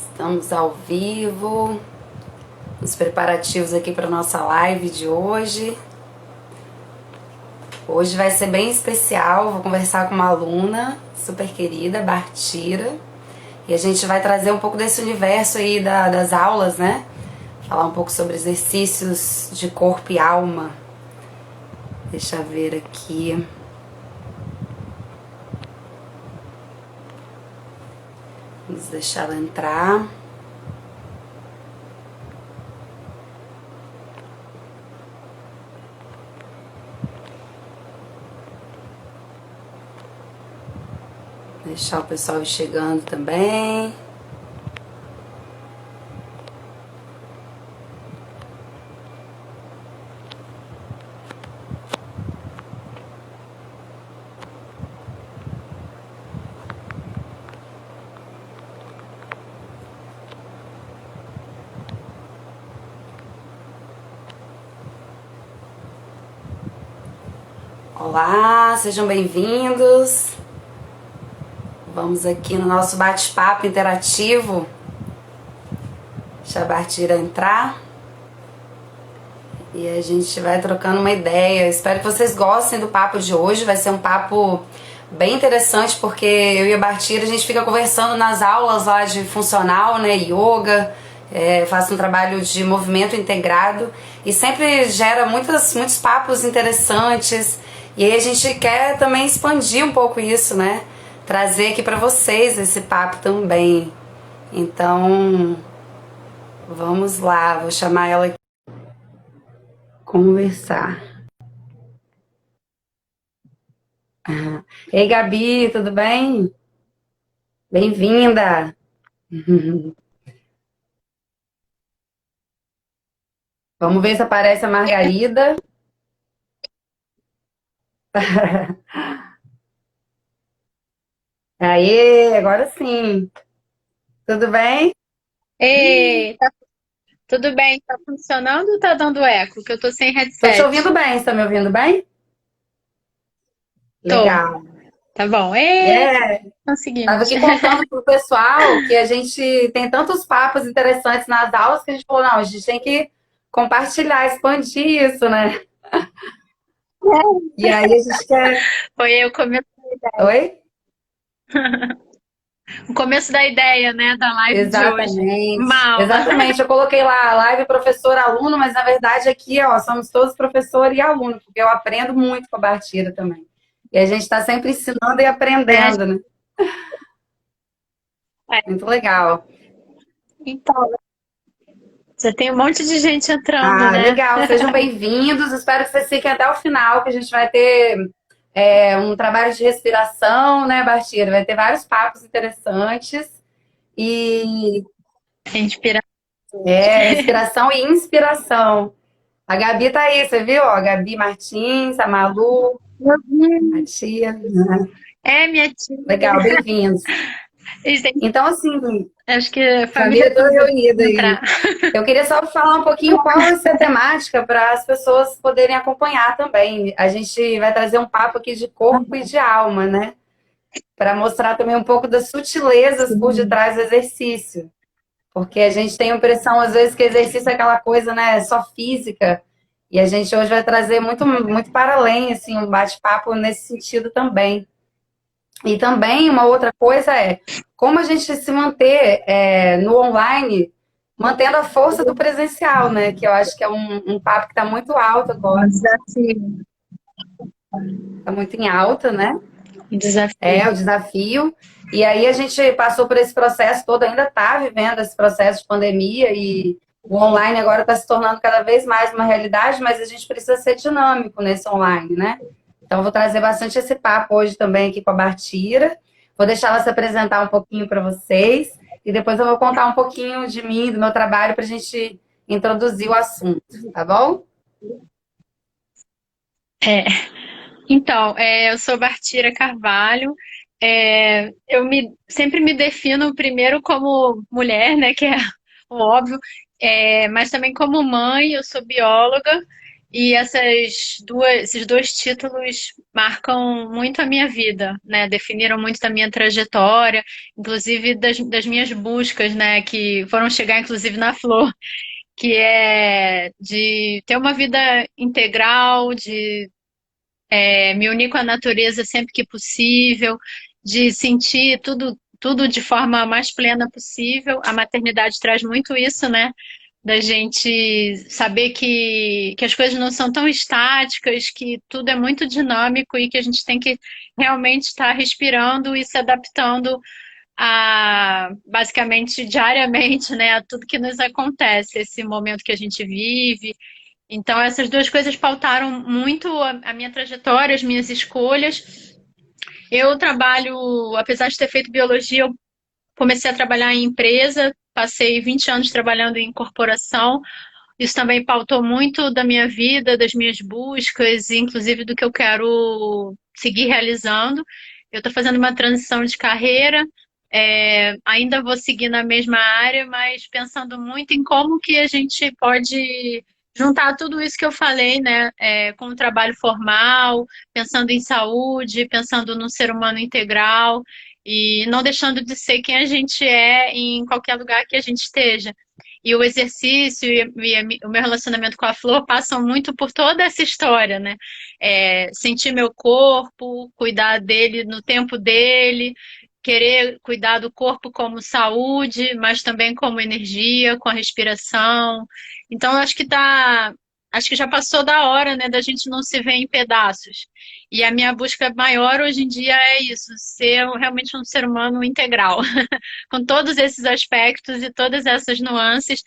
Estamos ao vivo, os preparativos aqui para nossa live de hoje. Hoje vai ser bem especial, vou conversar com uma aluna super querida, Bartira, e a gente vai trazer um pouco desse universo aí das aulas, né? Falar um pouco sobre exercícios de corpo e alma. Deixa eu ver aqui. Vamos deixar ela entrar. Deixar o pessoal ir chegando também. Olá, sejam bem-vindos. Vamos aqui no nosso bate-papo interativo. Deixa a Bartira entrar. E a gente vai trocando uma ideia. Espero que vocês gostem do papo de hoje. Vai ser um papo bem interessante, porque eu e a Bartira, a gente fica conversando nas aulas lá de funcional, né, yoga. Faço um trabalho de movimento integrado. E sempre gera muitos papos interessantes. E aí a gente quer também expandir um pouco isso, né? Trazer aqui para vocês esse papo também. Então, vamos lá, vou chamar ela aqui conversar. Ei, Gabi, tudo bem? Bem-vinda! Vamos ver se aparece a Margarida. Aê, agora sim. Tudo bem? Ei, tudo bem? Tá funcionando ou tá dando eco? Que eu tô sem Tô te headset. ouvindo bem, você tá me ouvindo bem? Tô, Legal. tá bom. Ei, É, tava conseguimos. aqui contando pro pessoal que a gente tem tantos papos interessantes nas aulas que a gente falou, não, a gente tem que compartilhar, expandir isso, né? E aí a gente quer. Foi o Oi? começo da ideia, né, da live de hoje. Exatamente. Mal. Exatamente. Eu coloquei lá a live professor-aluno, mas na verdade aqui, ó, somos todos professor e aluno, porque eu aprendo muito com a Bartira também. E a gente está sempre ensinando e É, aprendendo, né? é. Muito legal. Então, já tem um monte de gente entrando, Ah, né? legal. Sejam bem-vindos. Espero que vocês fiquem até o final, que a gente vai ter um trabalho de respiração, né, Bartira? Vai ter vários papos interessantes. E Inspira. respiração e inspiração. A Gabi tá aí, você viu? A Gabi Martins, a Malu, Meu a Deus. tia. É, minha tia. Legal, bem-vindos. Eles têm- Então, assim, Acho que a família família toda toda reunida aí. entrar. Eu queria só falar um pouquinho qual vai ser a temática para as pessoas poderem acompanhar também. A gente vai trazer um papo aqui de corpo e de alma, né? Para mostrar também um pouco das sutilezas por Sim. detrás do exercício. Porque a gente tem a impressão, às vezes, que exercício é aquela coisa, né, só física. E a gente hoje vai trazer muito para além, assim, um bate-papo nesse sentido também. E também uma outra coisa é como a gente se manter no online, mantendo a força do presencial, né? Que eu acho que é um papo que está muito alto Um agora, desafio. está muito em alta, né? Um desafio. É o desafio. E aí a gente passou por esse processo todo, ainda está vivendo esse processo de pandemia e o online agora está se tornando cada vez mais uma realidade, mas a gente precisa ser dinâmico nesse online, né? Então, eu vou trazer bastante esse papo hoje também aqui com a Bartira. Vou deixar ela se apresentar um pouquinho para vocês e depois eu vou contar um pouquinho de mim, do meu trabalho, para a gente introduzir o assunto, tá bom? É. Então, eu sou Bartira Carvalho. Sempre me defino primeiro como mulher, né, que é o óbvio, mas também como mãe. Eu sou bióloga E esses dois títulos marcam muito a minha vida, né? Definiram muito da minha trajetória, inclusive das minhas buscas, né? Que foram chegar, inclusive, na Flor, que é de ter uma vida integral, de me unir com a natureza sempre que possível, de sentir tudo de forma mais plena possível. A maternidade traz muito isso, né? Da gente saber que as coisas não são tão estáticas, que tudo é muito dinâmico e que a gente tem que realmente estar respirando e se adaptando basicamente diariamente, né, a tudo que nos acontece, esse momento que a gente vive. Então, essas duas coisas pautaram muito a minha trajetória, as minhas escolhas. Eu trabalho, apesar de ter feito biologia, eu comecei a trabalhar em empresa, passei 20 anos trabalhando em corporação. Isso também pautou muito da minha vida, das minhas buscas, inclusive do que eu quero seguir realizando. Eu estou fazendo uma transição de carreira, ainda vou seguir na mesma área, mas pensando muito em como que a gente pode juntar tudo isso que eu falei, né, com o trabalho formal, pensando em saúde, pensando no ser humano integral e não deixando de ser quem a gente é em qualquer lugar que a gente esteja. E o exercício o meu relacionamento com a Flor passam muito por toda essa história, né? Sentir meu corpo, cuidar dele no tempo dele, querer cuidar do corpo como saúde, mas também como energia, com a respiração. Então, acho que já passou da hora, né, da gente não se ver em pedaços. E a minha busca maior hoje em dia é isso, ser realmente um ser humano integral, com todos esses aspectos e todas essas nuances.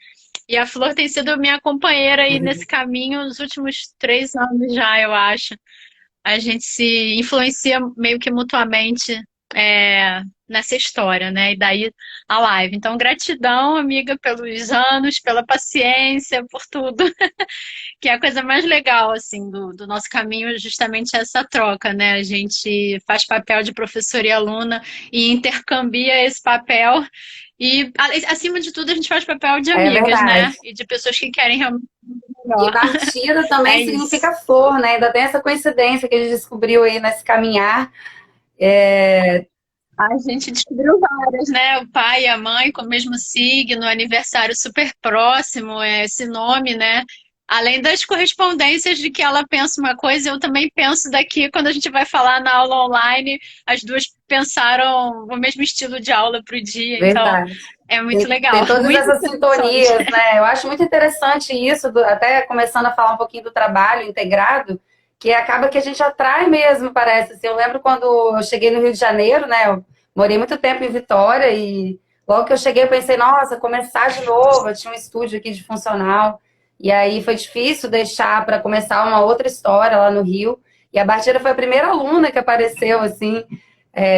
E a Flor tem sido minha companheira aí nesse caminho nos últimos 3 anos já, eu acho. A gente se influencia meio que mutuamente nessa história, né? E daí a live. Então, gratidão, amiga, pelos anos, pela paciência, por tudo. Que é a coisa mais legal, assim, do nosso caminho, é justamente essa troca, né? A gente faz papel de professora e aluna e intercambia esse papel. E, acima de tudo, a gente faz papel de É amigas, verdade. né? E de pessoas que querem realmente E melhor. batida É também isso. significa flor, né? Ainda tem essa coincidência que a gente descobriu aí nesse caminhar. É, A gente descobriu várias, né? O pai e a mãe com o mesmo signo, aniversário super próximo, esse nome, né? Além das correspondências de que ela pensa uma coisa, eu também penso daqui, quando a gente vai falar na aula online, as duas pensaram o mesmo estilo de aula para o dia, então verdade. é muito Tem legal, todas muitas essas conexões. sintonias, né? Eu acho muito interessante isso, até começando a falar um pouquinho do trabalho integrado, que acaba que a gente atrai mesmo, parece. Assim, eu lembro quando eu cheguei no Rio de Janeiro, né? Eu morei muito tempo em Vitória e logo que eu cheguei eu pensei, nossa, começar de novo. Eu tinha um estúdio aqui de funcional e aí foi difícil deixar para começar uma outra história lá no Rio. E a Bartira foi a primeira aluna que apareceu, assim,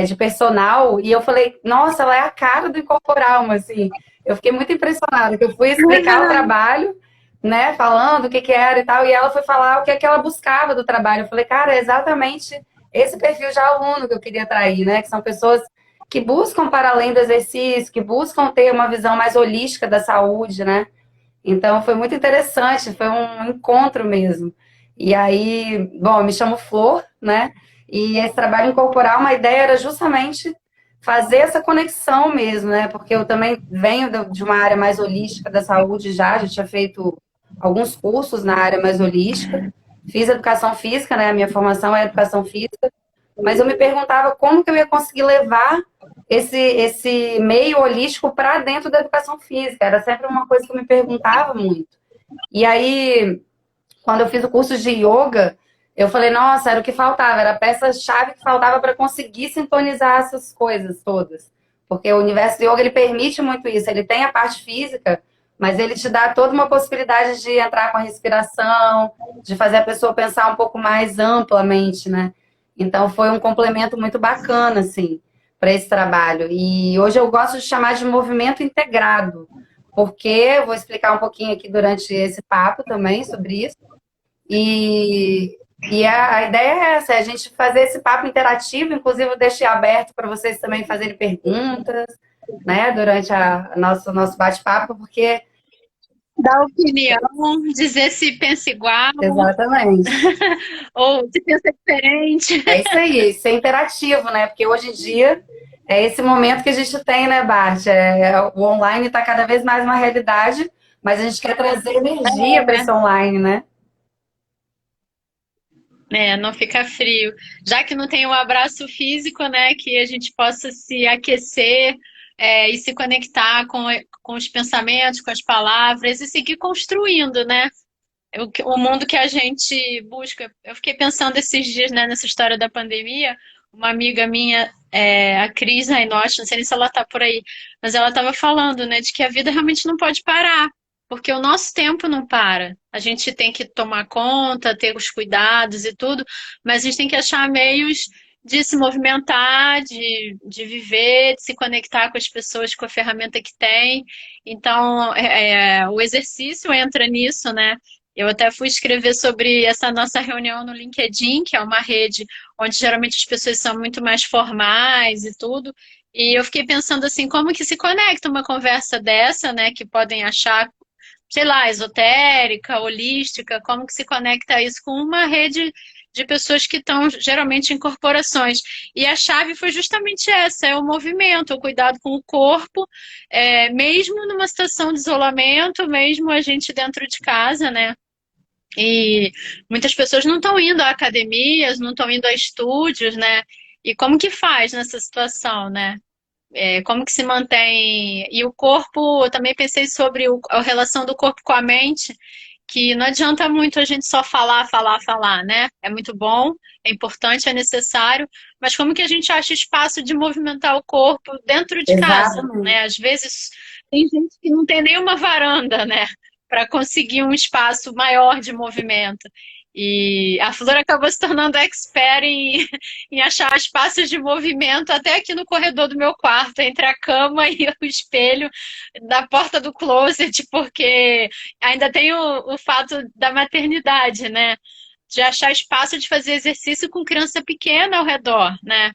de personal, e eu falei, nossa, ela é a cara do Incorporalma, assim. Eu fiquei muito impressionada, que eu fui explicar o trabalho, né, falando o que que era e tal, e ela foi falar o que é que ela buscava do trabalho. Eu falei, cara, é exatamente esse perfil de aluno que eu queria atrair, né, que são pessoas que buscam para além do exercício, que buscam ter uma visão mais holística da saúde, né. Então foi muito interessante, foi um encontro mesmo. E aí, bom, eu me chamo Flor, né? E esse trabalho incorporar uma ideia era justamente fazer essa conexão mesmo, né? Porque eu também venho de uma área mais holística da saúde já tinha feito alguns cursos na área mais holística. Fiz educação física, né? A minha formação é educação física, mas eu me perguntava como que eu ia conseguir levar esse meio holístico para dentro da educação física. Era sempre uma coisa que eu me perguntava muito. E aí, quando eu fiz o curso de yoga, eu falei, nossa, era o que faltava, era a peça-chave que faltava para conseguir sintonizar essas coisas todas. Porque o universo do yoga, ele permite muito isso. Ele tem a parte física, mas ele te dá toda uma possibilidade de entrar com a respiração, de fazer a pessoa pensar um pouco mais amplamente, né? Então, foi um complemento muito bacana, assim, para esse trabalho. E hoje eu gosto de chamar de movimento integrado, porque eu vou explicar um pouquinho aqui durante esse papo também sobre isso. E a ideia é essa, é a gente fazer esse papo interativo, inclusive eu deixei aberto para vocês também fazerem perguntas, né, durante nosso bate-papo, porque Dar opinião, dizer se pensa igual Exatamente. ou se pensa diferente. É isso aí, ser interativo, né? Porque hoje em dia é esse momento que a gente tem, né, Bart? O online está cada vez mais uma realidade, mas a gente quer trazer energia para esse online, né? É, não fica frio. Já que não tem o abraço físico, né, que a gente possa se aquecer, e se conectar com os pensamentos, com as palavras e seguir construindo, né? O mundo que a gente busca. Eu fiquei pensando esses dias, né, nessa história da pandemia. Uma amiga minha, a Cris Rainotti, não sei nem se ela tá por aí, mas ela estava falando, né, de que a vida realmente não pode parar, porque o nosso tempo não para. A gente tem que tomar conta, ter os cuidados e tudo, mas a gente tem que achar meios de se movimentar, de viver, de se conectar com as pessoas, com a ferramenta que tem. Então, o exercício entra nisso, né? Eu até fui escrever sobre essa nossa reunião no LinkedIn, que é uma rede onde geralmente as pessoas são muito mais formais e tudo. E eu fiquei pensando assim, como que se conecta uma conversa dessa, né, que podem achar, sei lá, esotérica, holística, como que se conecta isso com uma rede de pessoas que estão geralmente em corporações. E a chave foi justamente essa, é o movimento, o cuidado com o corpo, mesmo numa situação de isolamento, mesmo a gente dentro de casa, né? E muitas pessoas não estão indo a academias, não estão indo a estúdios, né? E como que faz nessa situação, né? Como que se mantém? E o corpo, eu também pensei sobre a relação do corpo com a mente, que não adianta muito a gente só falar, falar, falar, né? É muito bom, é importante, é necessário, mas como que a gente acha espaço de movimentar o corpo dentro de casa, Exatamente. né? Às vezes tem gente que não tem nenhuma varanda, né? Para conseguir um espaço maior de movimento. E a Flor acabou se tornando expert em achar espaços de movimento até aqui no corredor do meu quarto, entre a cama e o espelho da porta do closet, porque ainda tem o fato da maternidade, né? De achar espaço de fazer exercício com criança pequena ao redor, né?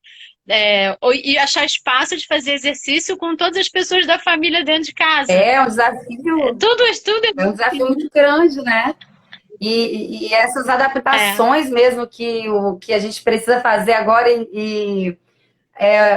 E achar espaço de fazer exercício com todas as pessoas da família dentro de casa. É um desafio, Tudo é um desafio muito grande, né? E essas é. adaptações mesmo que o que a gente precisa fazer agora eu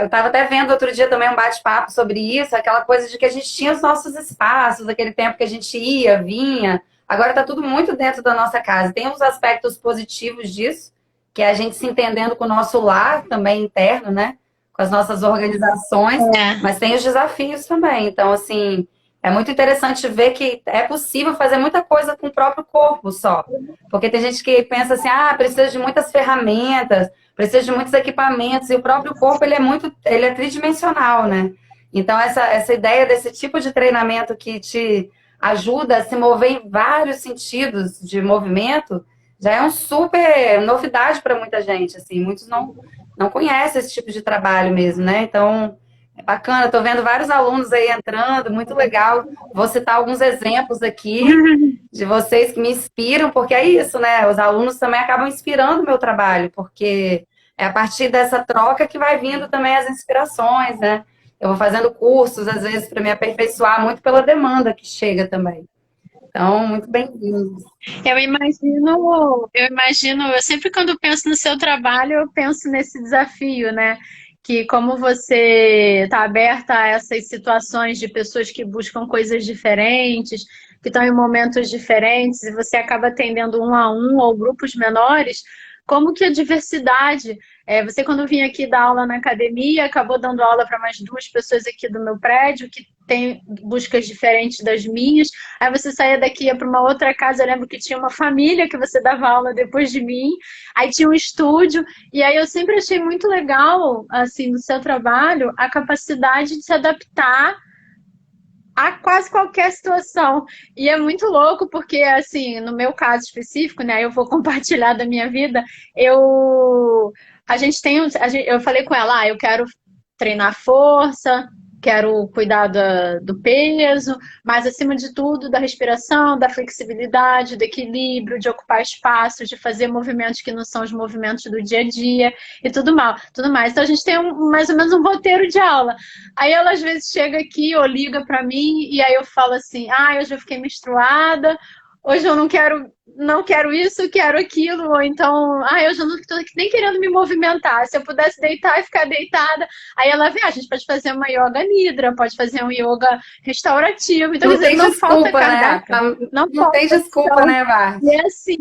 estava até vendo outro dia também um bate-papo sobre isso, aquela coisa de que a gente tinha os nossos espaços, aquele tempo que a gente ia, vinha. Agora está tudo muito dentro da nossa casa. Tem uns aspectos positivos disso, que é a gente se entendendo com o nosso lar também interno, né? Com as nossas organizações, É. mas tem os desafios também. Então, assim, é muito interessante ver que é possível fazer muita coisa com o próprio corpo só. Porque tem gente que pensa assim, ah, precisa de muitas ferramentas, precisa de muitos equipamentos, e o próprio corpo ele é tridimensional, né? Então, essa ideia desse tipo de treinamento que te ajuda a se mover em vários sentidos de movimento, já é uma super novidade para muita gente, assim, muitos não conhecem esse tipo de trabalho mesmo, né? Então, é bacana, estou vendo vários alunos aí entrando, muito legal. Vou citar alguns exemplos aqui de vocês que me inspiram, porque é isso, né? Os alunos também acabam inspirando o meu trabalho, porque é a partir dessa troca que vai vindo também as inspirações, né? Eu vou fazendo cursos, às vezes, para me aperfeiçoar, muito pela demanda que chega também. Então, muito bem-vindos. Eu sempre quando penso no seu trabalho, eu penso nesse desafio, né? Que como você está aberta a essas situações de pessoas que buscam coisas diferentes, que estão em momentos diferentes, e você acaba atendendo um a um ou grupos menores, como que a diversidade. Você, quando vinha aqui dar aula na academia, acabou dando aula para mais duas pessoas aqui do meu prédio, que têm buscas diferentes das minhas. Aí você saía daqui, ia para uma outra casa. Eu lembro que tinha uma família que você dava aula depois de mim. Aí tinha um estúdio. E aí eu sempre achei muito legal, assim, no seu trabalho, a capacidade de se adaptar a quase qualquer situação. E é muito louco porque, assim, no meu caso específico, né, eu vou compartilhar da minha vida, a gente tem, eu falei com ela, eu quero treinar força, quero cuidar do peso, mas acima de tudo da respiração, da flexibilidade, do equilíbrio, de ocupar espaço, de fazer movimentos que não são os movimentos do dia a dia e tudo mais. Então a gente tem mais ou menos um roteiro de aula. Aí ela às vezes chega aqui ou liga para mim e aí eu falo assim: ah, eu já fiquei menstruada. Hoje eu não quero isso, quero aquilo, ou então, eu já não estou nem querendo me movimentar. Se eu pudesse deitar e ficar deitada, aí ela vê, a gente pode fazer uma yoga nidra, pode fazer um yoga restaurativo. Então, Não tem não falta desculpa, né? cardápio. Não tem desculpa, né, Bart? E é assim,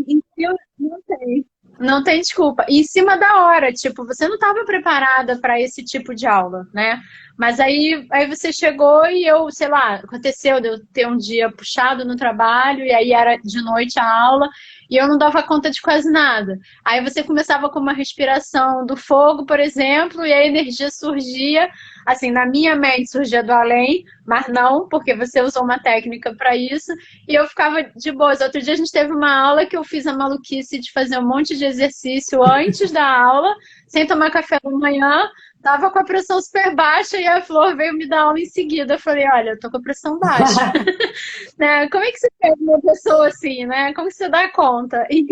não tem. Não tem desculpa. E em cima da hora, tipo, você não estava preparada para esse tipo de aula, né? Mas aí você chegou e eu, sei lá, aconteceu de eu ter um dia puxado no trabalho e aí era de noite a aula e eu não dava conta de quase nada. Aí você começava com uma respiração do fogo, por exemplo, e a energia surgia, assim, na minha mente surgia do além, mas não, porque você usou uma técnica para isso, e eu ficava de boas. Outro dia a gente teve uma aula que eu fiz a maluquice de fazer um monte de exercício antes da aula, sem tomar café da manhã. Tava com a pressão super baixa e a Flor veio me dar aula em seguida. Eu falei, olha, eu tô com a pressão baixa. Né? Como é que você pega uma pessoa assim, né? Como que você dá conta? E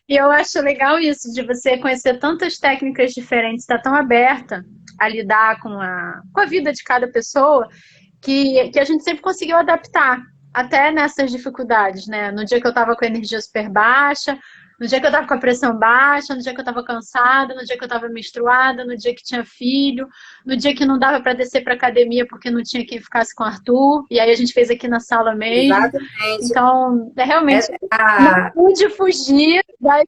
eu acho legal isso, de você conhecer tantas técnicas diferentes, estar tão aberta a lidar com a vida de cada pessoa, que a gente sempre conseguiu adaptar, até nessas dificuldades, né? No dia que eu tava com a energia super baixa, no dia que eu tava com a pressão baixa, no dia que eu tava cansada, no dia que eu tava menstruada, no dia que tinha filho, no dia que não dava para descer para academia porque não tinha quem ficasse com o Arthur, e aí a gente fez aqui na sala mesmo. Exatamente. Então, realmente, não pude fugir das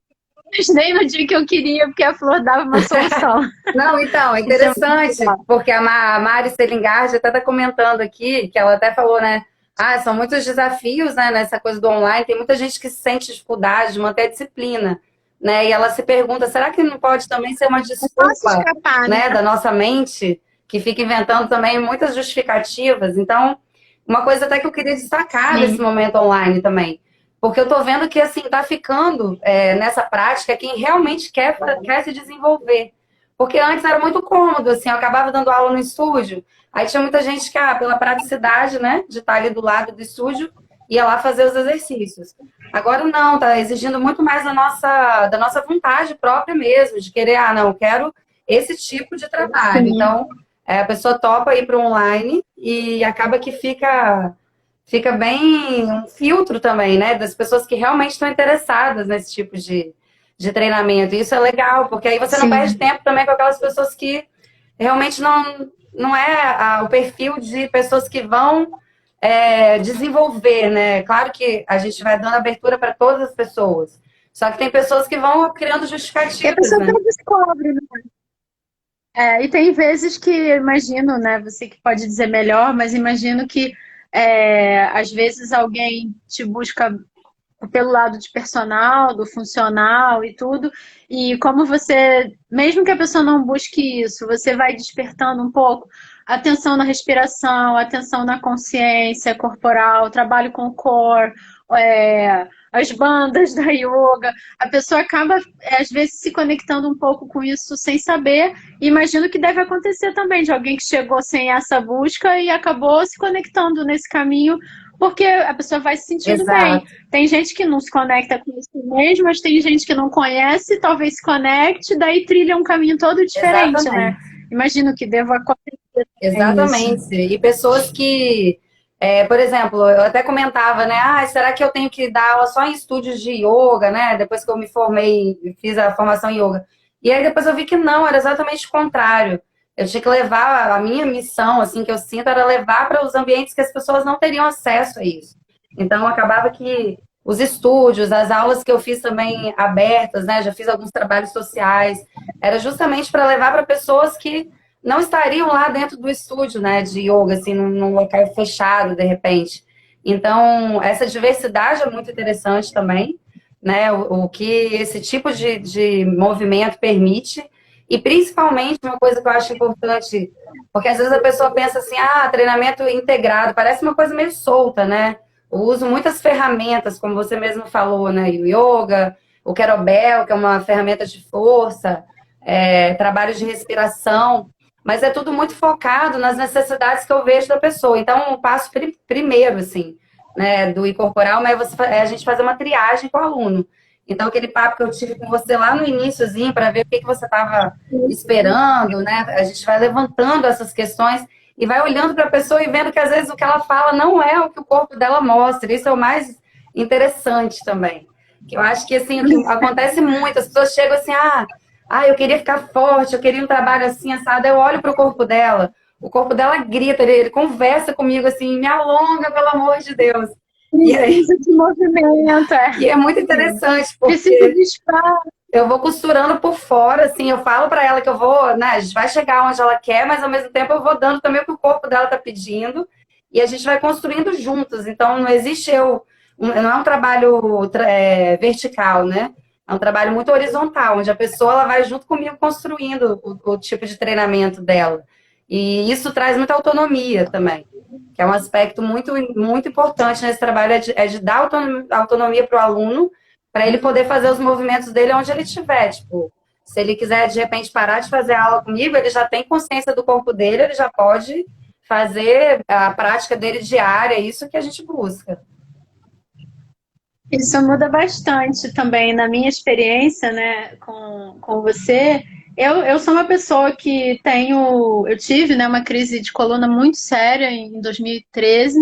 nem no dia que eu queria, porque a Flor dava uma solução. Não, então, é interessante, porque a Mari Selingard até está comentando aqui, que ela até falou, né? Ah, são muitos desafios, né, nessa coisa do online. Tem muita gente que sente dificuldade de manter a disciplina, né? E ela se pergunta, será que não pode também ser uma desculpa, escapar, né, da nossa mente, que fica inventando também muitas justificativas? Então, uma coisa até que eu queria destacar desse momento online também, porque eu tô vendo que, assim, tá ficando nessa prática quem realmente quer se desenvolver. Porque antes era muito cômodo, assim, eu acabava dando aula no estúdio, aí tinha muita gente que, pela praticidade, né, de estar ali do lado do estúdio, ia lá fazer os exercícios. Agora não, tá exigindo muito mais da nossa vontade própria mesmo, de querer, não, eu quero esse tipo de trabalho. Sim. Então, a pessoa topa ir para o online e acaba que fica bem um filtro também, né, das pessoas que realmente estão interessadas nesse tipo de treinamento. E isso é legal, porque aí você não perde tempo também com aquelas pessoas que realmente não é o perfil de pessoas que vão desenvolver, né? Claro que a gente vai dando abertura para todas as pessoas, só que tem pessoas que vão criando justificativas, e a pessoa né? descobre, né? E tem vezes que eu imagino, né? Você que pode dizer melhor, mas imagino que às vezes alguém te busca pelo lado de personal, do funcional e tudo, e como você, mesmo que a pessoa não busque isso, você vai despertando um pouco atenção na respiração, atenção na consciência corporal, trabalho com o core, as bandas da yoga, a pessoa acaba, às vezes, se conectando um pouco com isso sem saber, e imagino que deve acontecer também, de alguém que chegou sem essa busca e acabou se conectando nesse caminho, porque a pessoa vai se sentindo bem. Tem gente que não se conecta com isso mesmo, mas tem gente que não conhece, talvez se conecte, daí trilha um caminho todo diferente, né? Imagino que deva acontecer. Exatamente. E pessoas que, por exemplo, eu até comentava, né? Será que eu tenho que dar aula só em estúdios de yoga, né? Depois que eu me formei, fiz a formação em yoga. E aí depois eu vi que não, era exatamente o contrário. Eu tinha que levar, a minha missão, assim, que eu sinto, era levar para os ambientes que as pessoas não teriam acesso a isso. Então, acabava que os estúdios, as aulas que eu fiz também abertas, né? Já fiz alguns trabalhos sociais, era justamente para levar para pessoas que não estariam lá dentro do estúdio, né, de yoga, assim, num local fechado, de repente. Então, essa diversidade é muito interessante também, né, o que esse tipo de movimento permite. E principalmente uma coisa que eu acho importante, porque às vezes a pessoa pensa assim, treinamento integrado, parece uma coisa meio solta, né? Eu uso muitas ferramentas, como você mesmo falou, né? O yoga, o kettlebell, que é uma ferramenta de força, trabalhos de respiração, mas é tudo muito focado nas necessidades que eu vejo da pessoa. Então, o passo primeiro, assim, né, do incorporar, é a gente fazer uma triagem com o aluno. Então, aquele papo que eu tive com você lá no iniciozinho, para ver o que você estava esperando, né? A gente vai levantando essas questões e vai olhando para a pessoa e vendo que às vezes o que ela fala não é o que o corpo dela mostra. Isso é o mais interessante também. Que eu acho que assim, o que acontece muito, as pessoas chegam assim, eu queria ficar forte, eu queria um trabalho assim, assado. Eu olho para o corpo dela grita, ele conversa comigo assim, me alonga, pelo amor de Deus. Precisa de movimento, E é muito interessante, precisa porque de espaço. eu vou costurando por fora, assim, eu falo para ela que eu vou, né, a gente vai chegar onde ela quer, mas ao mesmo tempo eu vou dando também o que o corpo dela tá pedindo, e a gente vai construindo juntos. Então não existe não é um trabalho vertical, né? É um trabalho muito horizontal, onde a pessoa ela vai junto comigo construindo o tipo de treinamento dela. E isso traz muita autonomia também, que é um aspecto muito, muito importante nesse trabalho, é de dar autonomia para o aluno, para ele poder fazer os movimentos dele onde ele estiver. Tipo, se ele quiser, de repente, parar de fazer aula comigo, ele já tem consciência do corpo dele, ele já pode fazer a prática dele diária, é isso que a gente busca. Isso muda bastante também na minha experiência, né, com você. Eu sou uma pessoa que eu tive, né, uma crise de coluna muito séria em 2013.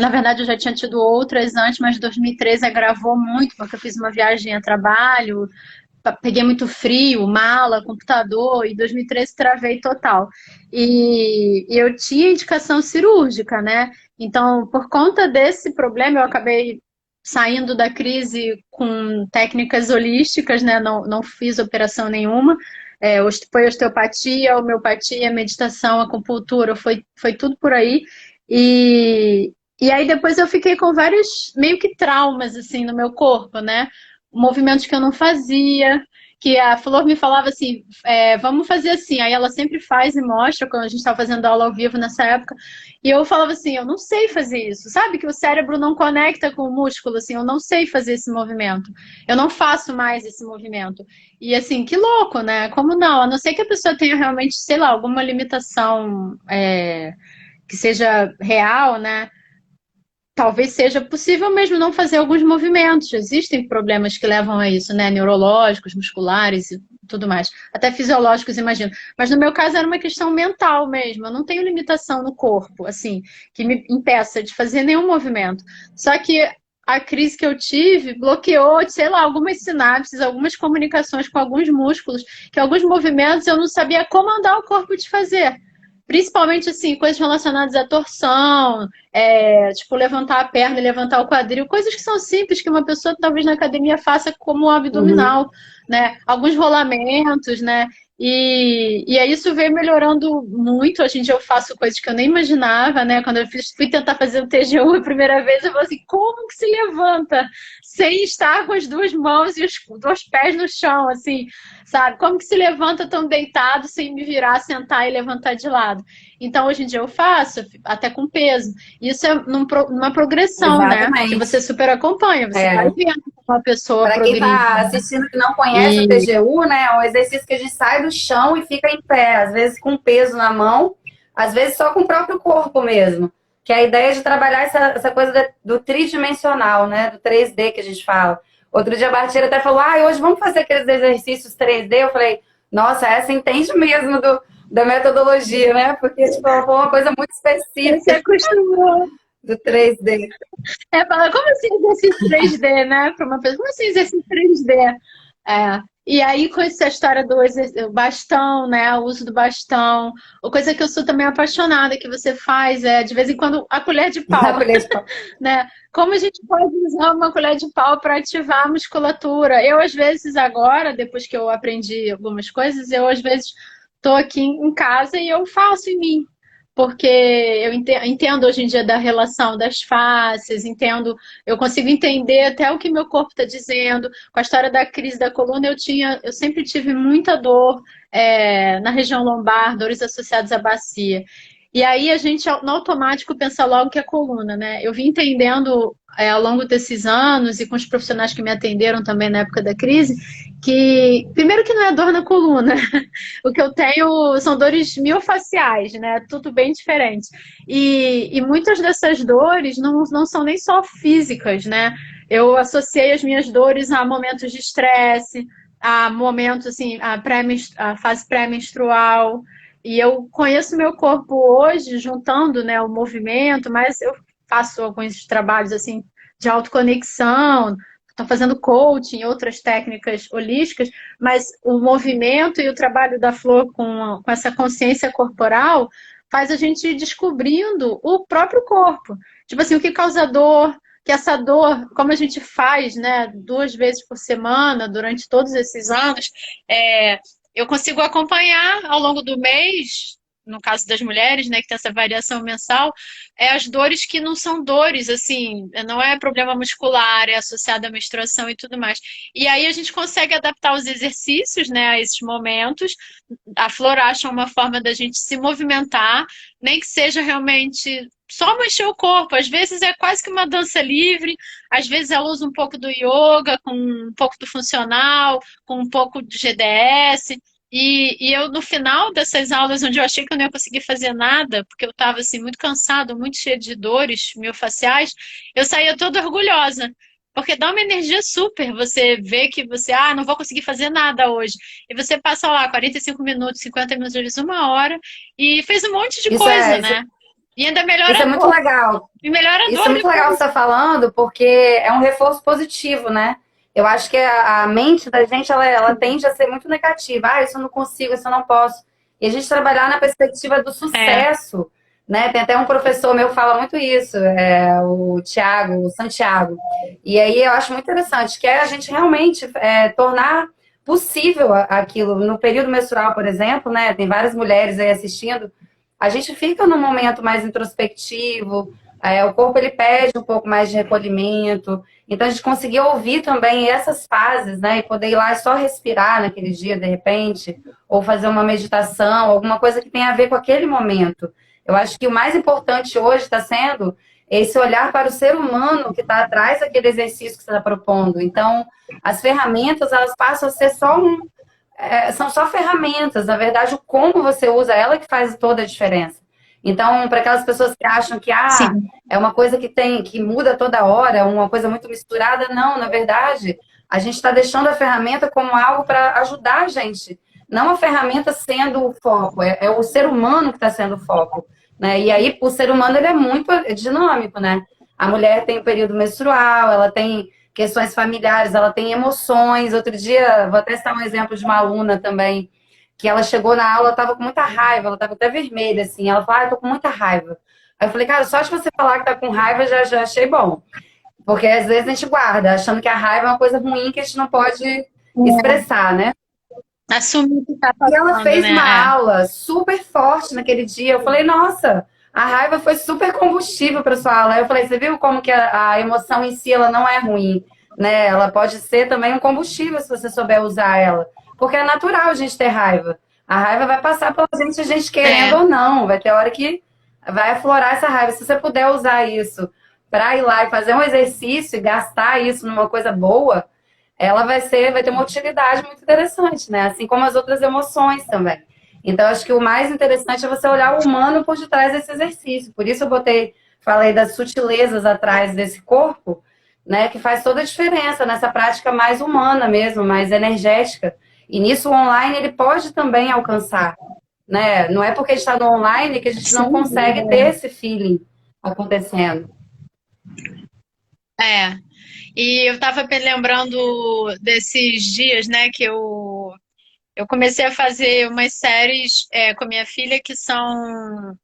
Na verdade, eu já tinha tido outras antes, mas 2013 agravou muito, porque eu fiz uma viagem a trabalho, peguei muito frio, mala, computador, e 2013 travei total. E eu tinha indicação cirúrgica, né? Então, por conta desse problema, eu acabei saindo da crise com técnicas holísticas, né? Não fiz operação nenhuma. Foi osteopatia, homeopatia, meditação, acupuntura, foi tudo por aí. E aí depois eu fiquei com vários meio que traumas assim no meu corpo, né? Movimentos que eu não fazia, que a Flor me falava assim, vamos fazer assim. Aí ela sempre faz e mostra, quando a gente estava fazendo aula ao vivo nessa época. E eu falava assim, eu não sei fazer isso. Sabe que o cérebro não conecta com o músculo, assim, eu não sei fazer esse movimento. Eu não faço mais esse movimento. E assim, que louco, né? Como não? A não ser que a pessoa tenha realmente, sei lá, alguma limitação que seja real, né? Talvez seja possível mesmo não fazer alguns movimentos. Existem problemas que levam a isso, né? Neurológicos, musculares e tudo mais. Até fisiológicos, imagino. Mas no meu caso era uma questão mental mesmo. Eu não tenho limitação no corpo, assim, que me impeça de fazer nenhum movimento. Só que a crise que eu tive bloqueou, sei lá, algumas sinapses, algumas comunicações com alguns músculos, que alguns movimentos eu não sabia comandar o corpo de fazer. Principalmente, assim, coisas relacionadas à torção, tipo, levantar a perna e levantar o quadril, coisas que são simples, que uma pessoa talvez na academia faça como um abdominal, né? Alguns rolamentos, né? E aí isso veio melhorando muito. Hoje em dia eu faço coisas que eu nem imaginava, né? Quando eu fui tentar fazer o TGU a primeira vez, eu falei assim, como que se levanta sem estar com as duas mãos e os dois pés no chão, assim, sabe? Como que se levanta tão deitado sem me virar, sentar e levantar de lado? Então, hoje em dia eu faço, até com peso. Isso é numa progressão, né? Que Exatamente. você super acompanha, você vai vendo uma pessoa Para quem progredir. está assistindo que não conhece o TGU, né, é um exercício que a gente sai do chão e fica em pé, às vezes com peso na mão, às vezes só com o próprio corpo mesmo. Que é a ideia de trabalhar essa coisa do tridimensional, né, do 3D que a gente fala. Outro dia a Bartira até falou, hoje vamos fazer aqueles exercícios 3D. Eu falei, nossa, essa entende mesmo da metodologia, né? Porque tipo, foi uma coisa muito específica. Você acostumou. Do 3D. Fala, como assim exercício 3D, né? Para uma pessoa, como assim exercício 3D? E aí, com essa história do bastão, né? O uso do bastão. Uma coisa que eu sou também apaixonada, que você faz, de vez em quando, a colher de pau. A colher de pau. Né? Como a gente pode usar uma colher de pau para ativar a musculatura? Eu, às vezes, agora, depois que eu aprendi algumas coisas, eu, às vezes, estou aqui em casa e eu faço em mim. Porque eu entendo hoje em dia da relação das faces, eu consigo entender até o que meu corpo está dizendo. Com a história da crise da coluna, eu sempre tive muita dor na região lombar, dores associadas à bacia. E aí a gente, no automático, pensa logo que é coluna, né? Eu vim entendendo ao longo desses anos e com os profissionais que me atenderam também na época da crise, que primeiro que não é dor na coluna, o que eu tenho são dores miofaciais, né? Tudo bem diferente. E muitas dessas dores não são nem só físicas, né? Eu associei as minhas dores a momentos de estresse, a momentos assim, a fase pré-menstrual. E eu conheço meu corpo hoje, juntando, né, o movimento, mas eu faço alguns trabalhos assim de autoconexão, estou fazendo coaching, outras técnicas holísticas, mas o movimento e o trabalho da Flor com essa consciência corporal faz a gente ir descobrindo o próprio corpo. Tipo assim, o que causa dor, que essa dor, como a gente faz, né, 2 vezes por semana durante todos esses anos, eu consigo acompanhar ao longo do mês, no caso das mulheres, né, que tem essa variação mensal, as dores que não são dores, assim, não é problema muscular, é associado à menstruação e tudo mais. E aí a gente consegue adaptar os exercícios, né, a esses momentos. A Flor acha uma forma da gente se movimentar, nem que seja realmente só mexer o corpo. Às vezes é quase que uma dança livre, às vezes ela usa um pouco do yoga, com um pouco do funcional, com um pouco de GDS. E eu, no final dessas aulas, onde eu achei que eu não ia conseguir fazer nada, porque eu estava assim, muito cansado, muito cheio de dores miofaciais, eu saía toda orgulhosa. Porque dá uma energia super. Você vê que você, não vou conseguir fazer nada hoje. E você passa lá 45 minutos, 50 minutos, às vezes 1 hora, e fez um monte de Isso coisa, é, né? E ainda isso melhora é a muito dor. legal. E melhora a Isso é dor muito legal você depois. estar falando, porque é um reforço positivo, né? Eu acho que a mente da gente, ela tende a ser muito negativa. Isso eu não consigo, isso eu não posso. E a gente trabalhar na perspectiva do É, sucesso, né? Tem até um professor meu que fala muito isso, o Tiago, o Santiago. E aí eu acho muito interessante, que é a gente realmente tornar possível aquilo. No período menstrual, por exemplo, né? Tem várias mulheres aí assistindo. A gente fica num momento mais introspectivo, o corpo ele pede um pouco mais de recolhimento. Então a gente conseguir ouvir também essas fases, né? E poder ir lá e só respirar naquele dia, de repente, ou fazer uma meditação, alguma coisa que tenha a ver com aquele momento. Eu acho que o mais importante hoje está sendo esse olhar para o ser humano que está atrás daquele exercício que você está propondo. Então, as ferramentas, elas passam a ser são só ferramentas. Na verdade, o como você usa ela que faz toda a diferença. Então, para aquelas pessoas que acham que sim. é uma coisa que muda toda hora, uma coisa muito misturada, não, na verdade, a gente está deixando a ferramenta como algo para ajudar a gente. Não a ferramenta sendo o foco, é o ser humano que está sendo o foco. Né? E aí, o ser humano ele é muito dinâmico, né? A mulher tem o período menstrual, ela tem questões familiares, ela tem emoções. Outro dia, vou até citar um exemplo de uma aluna também, que ela chegou na aula, estava com muita raiva, ela estava até vermelha, assim. Ela falou, eu tô com muita raiva. Aí eu falei, cara, só de você falar que tá com raiva, já achei bom. Porque às vezes a gente guarda, achando que a raiva é uma coisa ruim que a gente não pode expressar, né? Assumir o que tá E ela passando, fez uma né? aula super forte naquele dia. Eu falei, nossa, a raiva foi super combustível para sua aula. Aí eu falei, você viu como que a emoção em si ela não é ruim, né? Ela pode ser também um combustível se você souber usar ela. Porque é natural a gente ter raiva. A raiva vai passar pela gente, a gente querendo É. ou não. Vai ter hora que vai aflorar essa raiva. Se você puder usar isso para ir lá e fazer um exercício e gastar isso numa coisa boa, ela vai ter uma utilidade muito interessante, né? Assim como as outras emoções também. Então, acho que o mais interessante é você olhar o humano por detrás desse exercício. Por isso eu falei das sutilezas atrás desse corpo, né? Que faz toda a diferença nessa prática mais humana mesmo, mais energética. E nisso o online ele pode também alcançar, né? Não é porque a gente está no online que a gente não Sim. consegue ter esse feeling acontecendo. É. E eu estava me lembrando desses dias, né, que eu comecei a fazer umas séries com a minha filha que são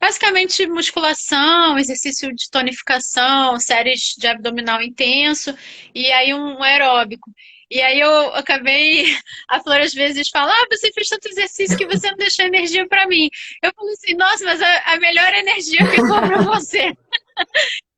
basicamente musculação, exercício de tonificação, séries de abdominal intenso e aí um aeróbico. E aí eu acabei, a Flor às vezes fala, você fez tanto exercício que você não deixou energia para mim. Eu falo assim, nossa, mas a melhor energia ficou para você.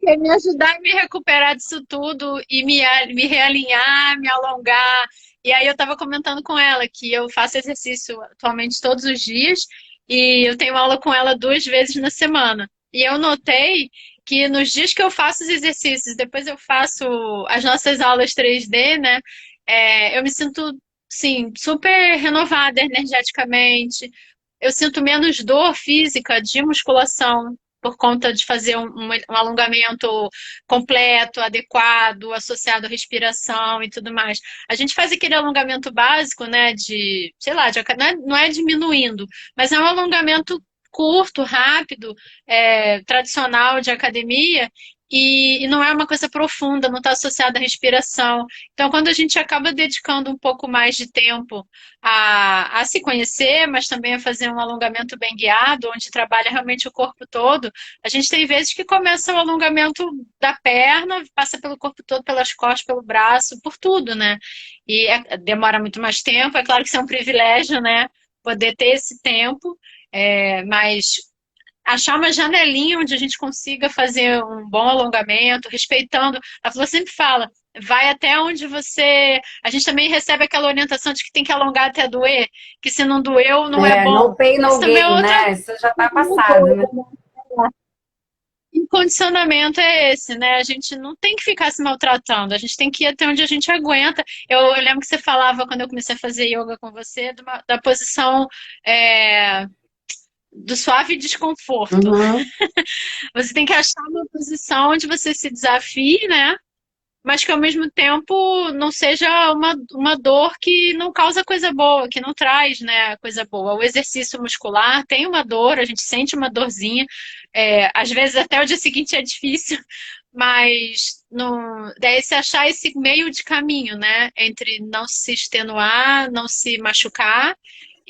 Que é me ajudar a me recuperar disso tudo e me realinhar, me alongar. E aí eu estava comentando com ela que eu faço exercício atualmente todos os dias e eu tenho aula com ela 2 vezes na semana. E eu notei que nos dias que eu faço os exercícios, depois eu faço as nossas aulas 3D, né? Eu me sinto, sim, super renovada energeticamente. Eu sinto menos dor física de musculação por conta de fazer um alongamento completo, adequado, associado à respiração e tudo mais. A gente faz aquele alongamento básico, né, de, sei lá, não é diminuindo, mas é um alongamento curto, rápido, tradicional de academia, e não é uma coisa profunda, não está associada à respiração. Então, quando a gente acaba dedicando um pouco mais de tempo a se conhecer, mas também a fazer um alongamento bem guiado, onde trabalha realmente o corpo todo, a gente tem vezes que começa o alongamento da perna, passa pelo corpo todo, pelas costas, pelo braço, por tudo, né? E demora muito mais tempo, é claro que isso é um privilégio, né? Poder ter esse tempo, mas achar uma janelinha onde a gente consiga fazer um bom alongamento, respeitando. A Flor sempre fala, vai até onde você. A gente também recebe aquela orientação de que tem que alongar até doer, que se não doeu, não é bom. No pain, Isso no também é gain, outra. né? Isso já tá passado, né? E condicionamento é esse, né? A gente não tem que ficar se maltratando, a gente tem que ir até onde a gente aguenta. Eu lembro que você falava, quando eu comecei a fazer yoga com você, da posição do suave desconforto. Uhum. Você tem que achar uma posição onde você se desafie, né? Mas que ao mesmo tempo não seja uma dor que não causa coisa boa, que não traz, né, coisa boa. O exercício muscular tem uma dor, a gente sente uma dorzinha, às vezes até o dia seguinte é difícil, mas não, daí se achar esse meio de caminho, né, entre não se extenuar, não se machucar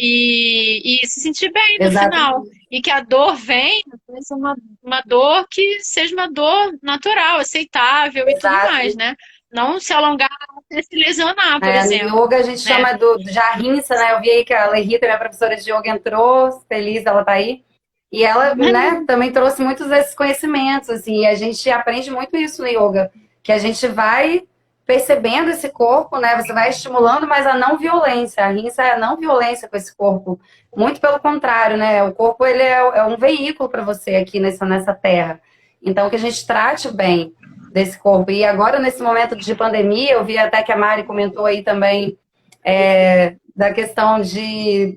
e se sentir bem no final. Exatamente. E que a dor vem, mas uma dor que seja uma dor natural, aceitável e tudo mais, Exato. né? Não se alongar até se lesionar, por No exemplo, yoga a gente né? chama do jarrinça, né? Eu vi aí que a Lerita, minha professora de yoga, entrou, feliz, ela tá aí. E ela, né, também trouxe muitos desses conhecimentos, assim, e a gente aprende muito isso no yoga, que a gente vai percebendo esse corpo, né? Você vai estimulando, mas a não violência. A rinça é a não violência com esse corpo. Muito pelo contrário, né? O corpo ele é um veículo para você aqui nessa terra. Então que a gente trate bem desse corpo. E agora, nesse momento de pandemia, eu vi até que a Mari comentou aí também da questão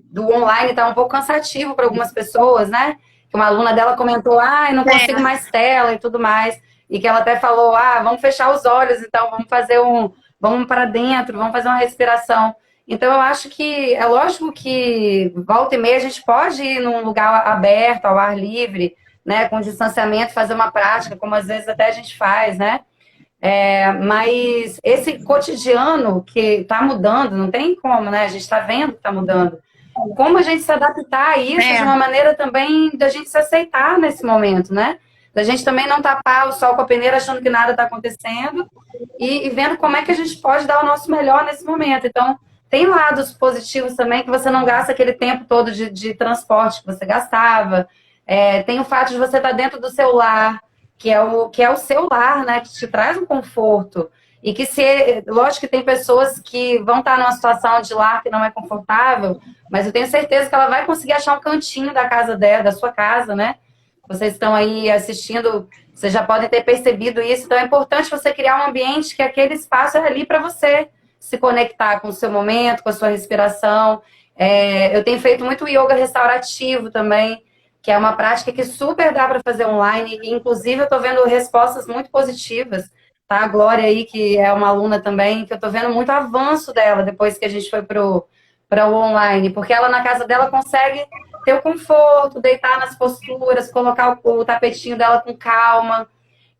do online estar um pouco cansativo para algumas pessoas, né? Que uma aluna dela comentou, eu não consigo É, mais tela e tudo mais. E que ela até falou, vamos fechar os olhos, então vamos para dentro, vamos fazer uma respiração. Então eu acho que é lógico que volta e meia a gente pode ir num lugar aberto, ao ar livre, né, com distanciamento, fazer uma prática, como às vezes até a gente faz, né? Mas esse cotidiano que está mudando, não tem como, né? A gente está vendo que está mudando. Como a gente se adaptar a isso de é, uma maneira também da gente se aceitar nesse momento, né? Da gente também não tapar o sol com a peneira achando que nada está acontecendo e vendo como é que a gente pode dar o nosso melhor nesse momento. Então, tem lados positivos também que você não gasta aquele tempo todo de transporte que você gastava. Tem o fato de você estar dentro do seu lar, que é o seu lar, né? Que te traz um conforto. E que lógico que tem pessoas que vão estar numa situação de lar que não é confortável, mas eu tenho certeza que ela vai conseguir achar um cantinho da casa dela, da sua casa, né? Vocês estão aí assistindo, vocês já podem ter percebido isso. Então é importante você criar um ambiente que aquele espaço é ali para você se conectar com o seu momento, com a sua respiração. Eu tenho feito muito yoga restaurativo também, que é uma prática que super dá para fazer online. E, inclusive, eu estou vendo respostas muito positivas. Tá? A Glória aí, que é uma aluna também, que eu estou vendo muito avanço dela depois que a gente foi para o online, porque ela na casa dela consegue ter o conforto, deitar nas posturas, colocar o tapetinho dela com calma.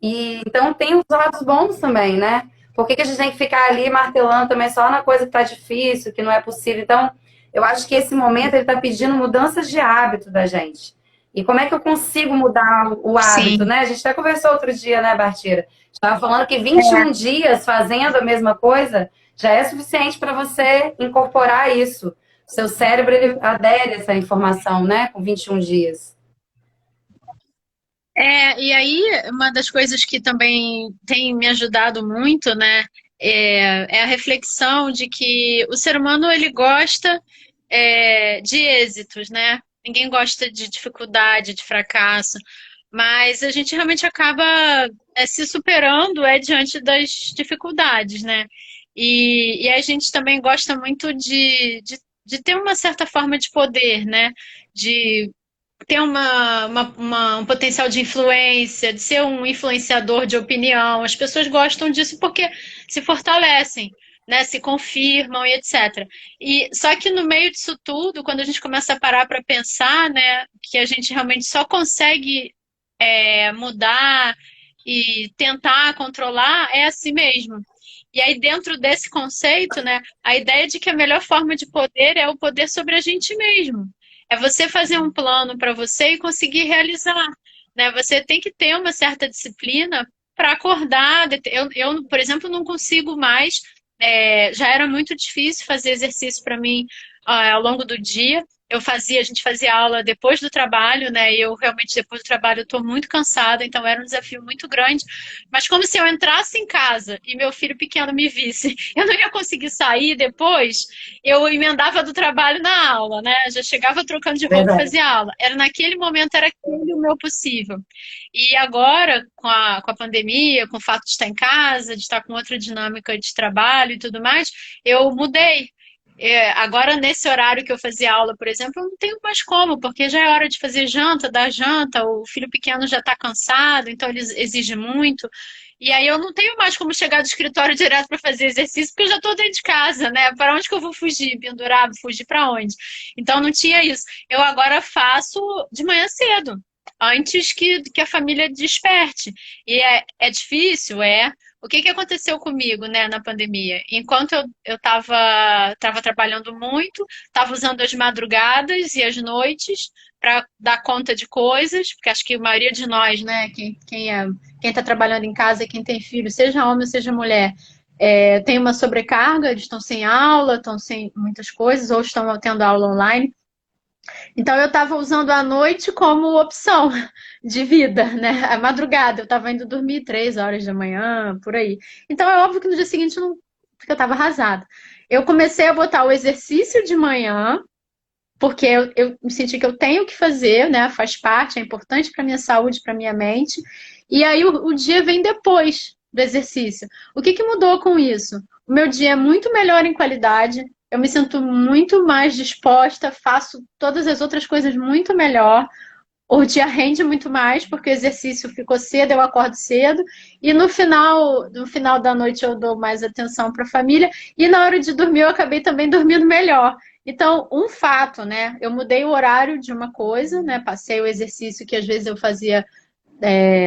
E então tem os lados bons também, né? Por que a gente tem que ficar ali martelando também só na coisa que está difícil, que não é possível? Então, eu acho que esse momento ele está pedindo mudanças de hábito da gente. E como é que eu consigo mudar o hábito, sim. né? A gente até conversou outro dia, né, Bartira? Estava falando que 21 dias fazendo a mesma coisa já é suficiente para você incorporar isso. O seu cérebro ele adere a essa informação, né? Com 21 dias. E aí, uma das coisas que também tem me ajudado muito, né, é a reflexão de que o ser humano ele gosta de êxitos, né? ninguém gosta de dificuldade, de fracasso, mas a gente realmente acaba se superando diante das dificuldades, né? E a gente também gosta muito de ter uma certa forma de poder, né? De ter um potencial de influência, de ser um influenciador de opinião. As pessoas gostam disso porque se fortalecem, né? Se confirmam e etc. E só que no meio disso tudo, quando a gente começa a parar para pensar, né, que a gente realmente só consegue mudar e tentar controlar é assim mesmo. E aí, dentro desse conceito, né, a ideia de que a melhor forma de poder é o poder sobre a gente mesmo. É você fazer um plano para você e conseguir realizar. Né? Você tem que ter uma certa disciplina para acordar. Eu, por exemplo, não consigo mais. Já era muito difícil fazer exercício para mim ao longo do dia. A gente fazia aula depois do trabalho, né? E eu realmente depois do trabalho estou muito cansada, então era um desafio muito grande. Mas como se eu entrasse em casa e meu filho pequeno me visse, eu não ia conseguir sair depois, eu emendava do trabalho na aula, né? Já chegava trocando de roupa e Verdade. fazia aula. Era naquele momento, era aquele o meu possível. E agora, com a pandemia, com o fato de estar em casa, de estar com outra dinâmica de trabalho e tudo mais, eu mudei. Agora, nesse horário que eu fazia aula, por exemplo, eu não tenho mais como, porque já é hora de fazer janta, dar janta, o filho pequeno já está cansado, então ele exige muito. E aí eu não tenho mais como chegar do escritório direto para fazer exercício, porque eu já estou dentro de casa, né? Para onde que eu vou fugir? Pendurar, fugir para onde? Então não tinha isso. Eu agora faço de manhã cedo, antes que a família desperte. E é difícil, é. O que aconteceu comigo, né, na pandemia? Enquanto eu tava trabalhando muito, estava usando as madrugadas e as noites para dar conta de coisas, porque acho que a maioria de nós, né, quem está trabalhando em casa, quem tem filho, seja homem ou seja mulher, tem uma sobrecarga, eles estão sem aula, estão sem muitas coisas, ou estão tendo aula online. Então eu estava usando a noite como opção de vida, né? A madrugada, eu estava indo dormir 3 horas da manhã, por aí. Então é óbvio que no dia seguinte eu não, porque eu estava arrasada. Eu comecei a botar o exercício de manhã, porque eu me senti que eu tenho que fazer, né? Faz parte, é importante para minha saúde, para minha mente. E aí o dia vem depois do exercício. O que mudou com isso? O meu dia é muito melhor em qualidade, eu me sinto muito mais disposta, faço todas as outras coisas muito melhor. O dia rende muito mais, porque o exercício ficou cedo, eu acordo cedo, e no final da noite eu dou mais atenção para a família, e na hora de dormir eu acabei também dormindo melhor. Então, um fato, né? Eu mudei o horário de uma coisa, né? Passei o exercício que às vezes eu fazia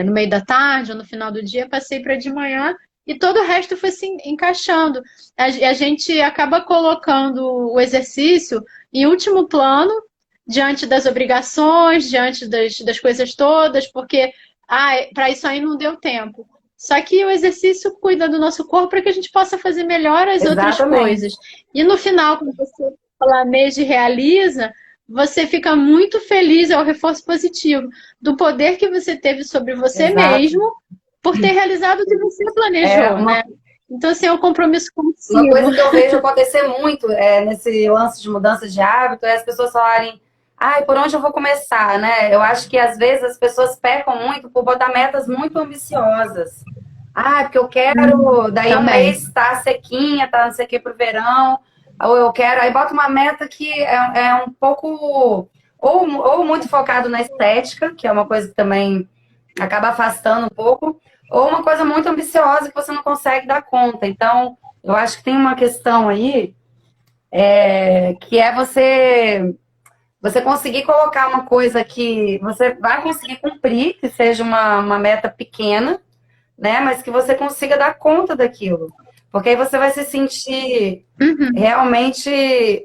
no meio da tarde ou no final do dia, passei para de manhã e todo o resto foi se encaixando. A gente acaba colocando o exercício em último plano, diante das obrigações, diante das coisas todas, porque para isso aí não deu tempo. Só que o exercício cuida do nosso corpo para que a gente possa fazer melhor as outras Exatamente. coisas. E no final, quando você planeja e realiza, você fica muito feliz, é o reforço positivo do poder que você teve sobre você Exato. mesmo por ter realizado o que você É planejou, né? Então, assim, é um compromisso uma consigo. coisa que eu vejo acontecer muito nesse lance de mudança de hábito é as pessoas falarem, ai, por onde eu vou começar, né? Eu acho que às vezes as pessoas pecam muito por botar metas muito ambiciosas. Ah, porque eu quero, daí um Também. mês tá sequinha, tá não sei o que pro verão, ou eu quero, aí bota uma meta que é um pouco, ou muito focado na estética, que é uma coisa que também acaba afastando um pouco, ou uma coisa muito ambiciosa que você não consegue dar conta. Então, eu acho que tem uma questão aí, que é você conseguir colocar uma coisa que você vai conseguir cumprir, que seja uma meta pequena, né? Mas que você consiga dar conta daquilo. Porque aí você vai se sentir Uhum. realmente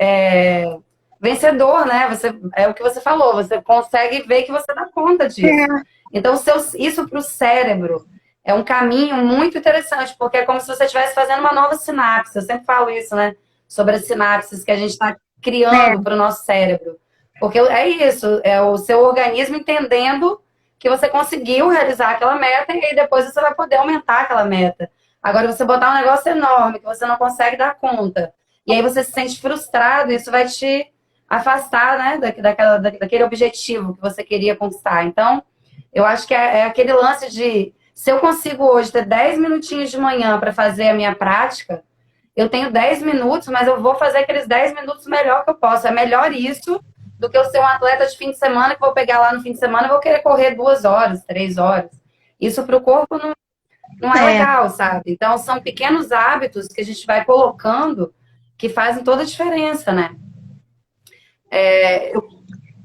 vencedor, né? É o que você falou, você consegue ver que você dá conta disso. É, Então, isso para o cérebro é um caminho muito interessante, porque é como se você estivesse fazendo uma nova sinapse. Eu sempre falo isso, né? Sobre as sinapses que a gente está criando é. para o nosso cérebro. Porque é isso, é o seu organismo entendendo que você conseguiu realizar aquela meta e aí depois você vai poder aumentar aquela meta. Agora, você botar um negócio enorme que você não consegue dar conta, e aí você se sente frustrado, isso vai te afastar, né, daquele objetivo que você queria conquistar. Então, eu acho que é aquele lance de, se eu consigo hoje ter 10 minutinhos de manhã para fazer a minha prática, eu tenho 10 minutos, mas eu vou fazer aqueles 10 minutos melhor que eu posso. É melhor isso do que eu ser um atleta de fim de semana que vou pegar lá no fim de semana e vou querer correr 2 horas, 3 horas. Isso para o corpo não é É. legal, sabe? Então, são pequenos hábitos que a gente vai colocando que fazem toda a diferença, né?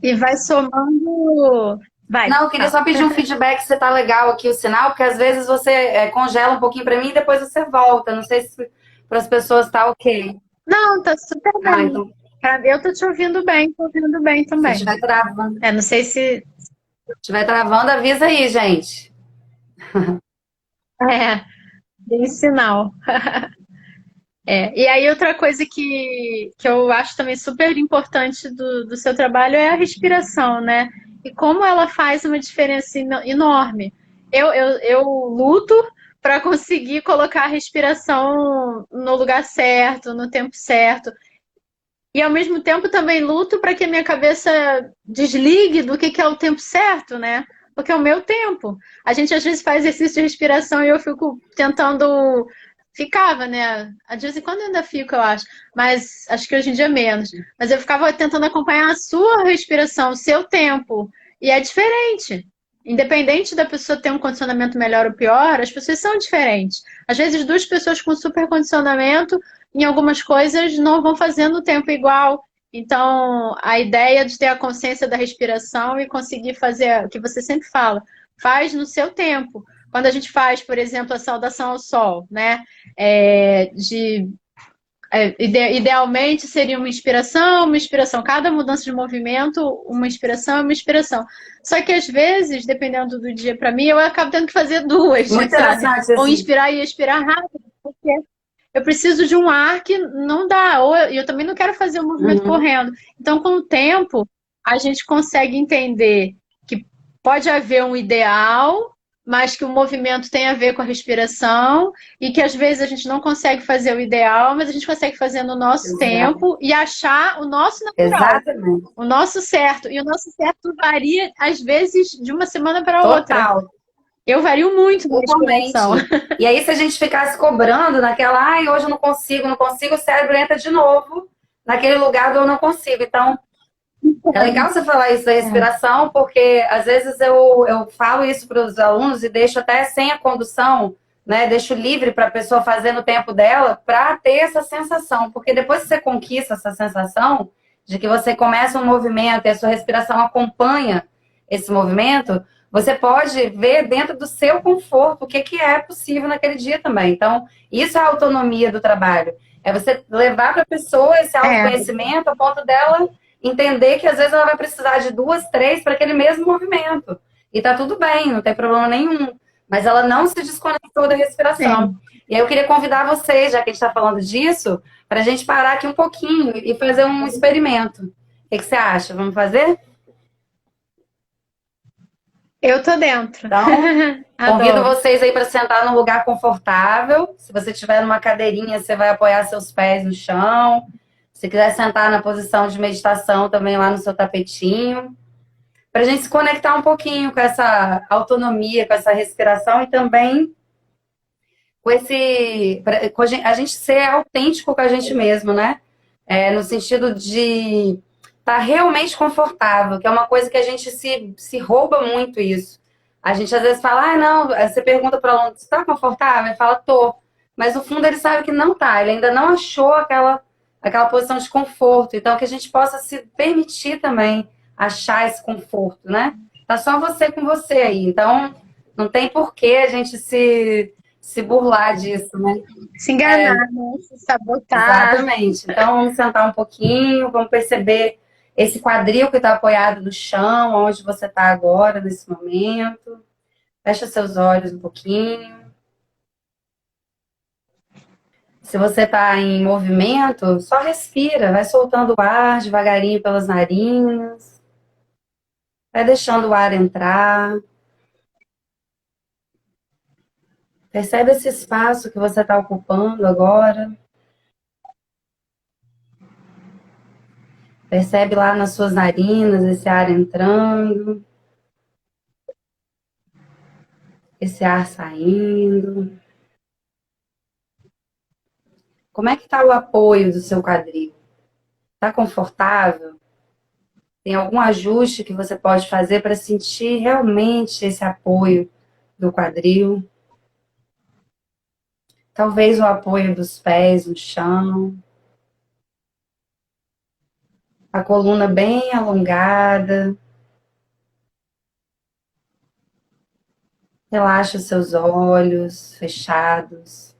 E vai somando. Vai, Não, eu queria fala. só pedir um feedback se tá legal aqui o sinal, porque às vezes você congela um pouquinho para mim e depois você volta. Não sei se para as pessoas tá ok. Não, tá super Ah, bem. então, Eu tô te ouvindo bem se também. estiver travando, Não sei se. avisa aí, gente. É, tem sinal. E aí, outra coisa que eu acho também super importante do seu trabalho é a respiração, né? E como ela faz uma diferença enorme. Eu luto para conseguir colocar a respiração no lugar certo, no tempo certo. E ao mesmo tempo também luto para que a minha cabeça desligue do que é o tempo certo, né? Porque é o meu tempo. A gente às vezes faz exercício de respiração e eu fico tentando. Ficava, né? De vez em quando eu ainda fico, eu acho. Mas acho que hoje em dia menos. Mas eu ficava tentando acompanhar a sua respiração, o seu tempo. E é diferente. Independente da pessoa ter um condicionamento melhor ou pior, as pessoas são diferentes. Às vezes, duas pessoas com super condicionamento em algumas coisas não vão fazendo o tempo igual. Então, a ideia de ter a consciência da respiração e conseguir fazer o que você sempre fala, faz no seu tempo. Quando a gente faz, por exemplo, a saudação ao sol, né? Idealmente seria uma inspiração. Cada mudança de movimento, uma inspiração, uma inspiração. Só que às vezes, dependendo do dia para mim, eu acabo tendo que fazer duas, Muito sabe? interessante Ou esse. inspirar e expirar rápido, porque eu preciso de um ar que não dá, ou eu também não quero fazer o movimento Uhum, correndo. Então, com o tempo, a gente consegue entender que pode haver um ideal, mas que o movimento tem a ver com a respiração, e que às vezes a gente não consegue fazer o ideal, mas a gente consegue fazer no nosso exato, tempo e achar o nosso natural, exatamente. o nosso certo. E o nosso certo varia, às vezes, de uma semana para outra. Total. Eu vario muito na respiração. Totalmente. E aí, se a gente ficasse cobrando naquela, ai, hoje eu não consigo, não consigo, o cérebro entra de novo naquele lugar do eu não consigo. Então, é legal você falar isso da respiração, porque às vezes eu falo isso para os alunos e deixo até sem a condução, né? Deixo livre para a pessoa fazer no tempo dela, para ter essa sensação. Porque depois que você conquista essa sensação de que você começa um movimento e a sua respiração acompanha esse movimento, você pode ver dentro do seu conforto o que é possível naquele dia também. Então, isso é a autonomia do trabalho. É você levar para a pessoa esse É, autoconhecimento a ponto dela entender que às vezes ela vai precisar de 2, 3 para aquele mesmo movimento. E tá tudo bem, não tem problema nenhum. Mas ela não se desconectou da respiração. sim. E aí eu queria convidar vocês, já que a gente está falando disso, para a gente parar aqui um pouquinho e fazer um experimento. O que você acha? Vamos fazer? Eu tô dentro. Então, convido Adoro. vocês aí para sentar num lugar confortável. Se você tiver numa cadeirinha, você vai apoiar seus pés no chão. Se quiser sentar na posição de meditação também lá no seu tapetinho, para a gente se conectar um pouquinho com essa autonomia, com essa respiração e também com com a gente ser autêntico com a gente mesmo, né? No sentido de estar realmente confortável, que é uma coisa que a gente se rouba muito isso. A gente às vezes fala, ah, não, você pergunta para o aluno, você está confortável? Ele fala, tô. Mas no fundo ele sabe que não tá, ele ainda não achou aquela posição de conforto. Então, que a gente possa se permitir também achar esse conforto, né? Tá só você com você aí. Então, não tem por que a gente se burlar disso, né? Se enganar, né? Se sabotar. Exatamente. Então, vamos sentar um pouquinho, vamos perceber esse quadril que está apoiado no chão, onde você está agora, nesse momento. Fecha seus olhos um pouquinho. Se você está em movimento, só respira, vai soltando o ar devagarinho pelas narinas, vai deixando o ar entrar. Percebe esse espaço que você está ocupando agora. Percebe lá nas suas narinas esse ar entrando, esse ar saindo. Como é que está o apoio do seu quadril? Está confortável? Tem algum ajuste que você pode fazer para sentir realmente esse apoio do quadril? Talvez o apoio dos pés no chão. A coluna bem alongada. Relaxa os seus olhos fechados.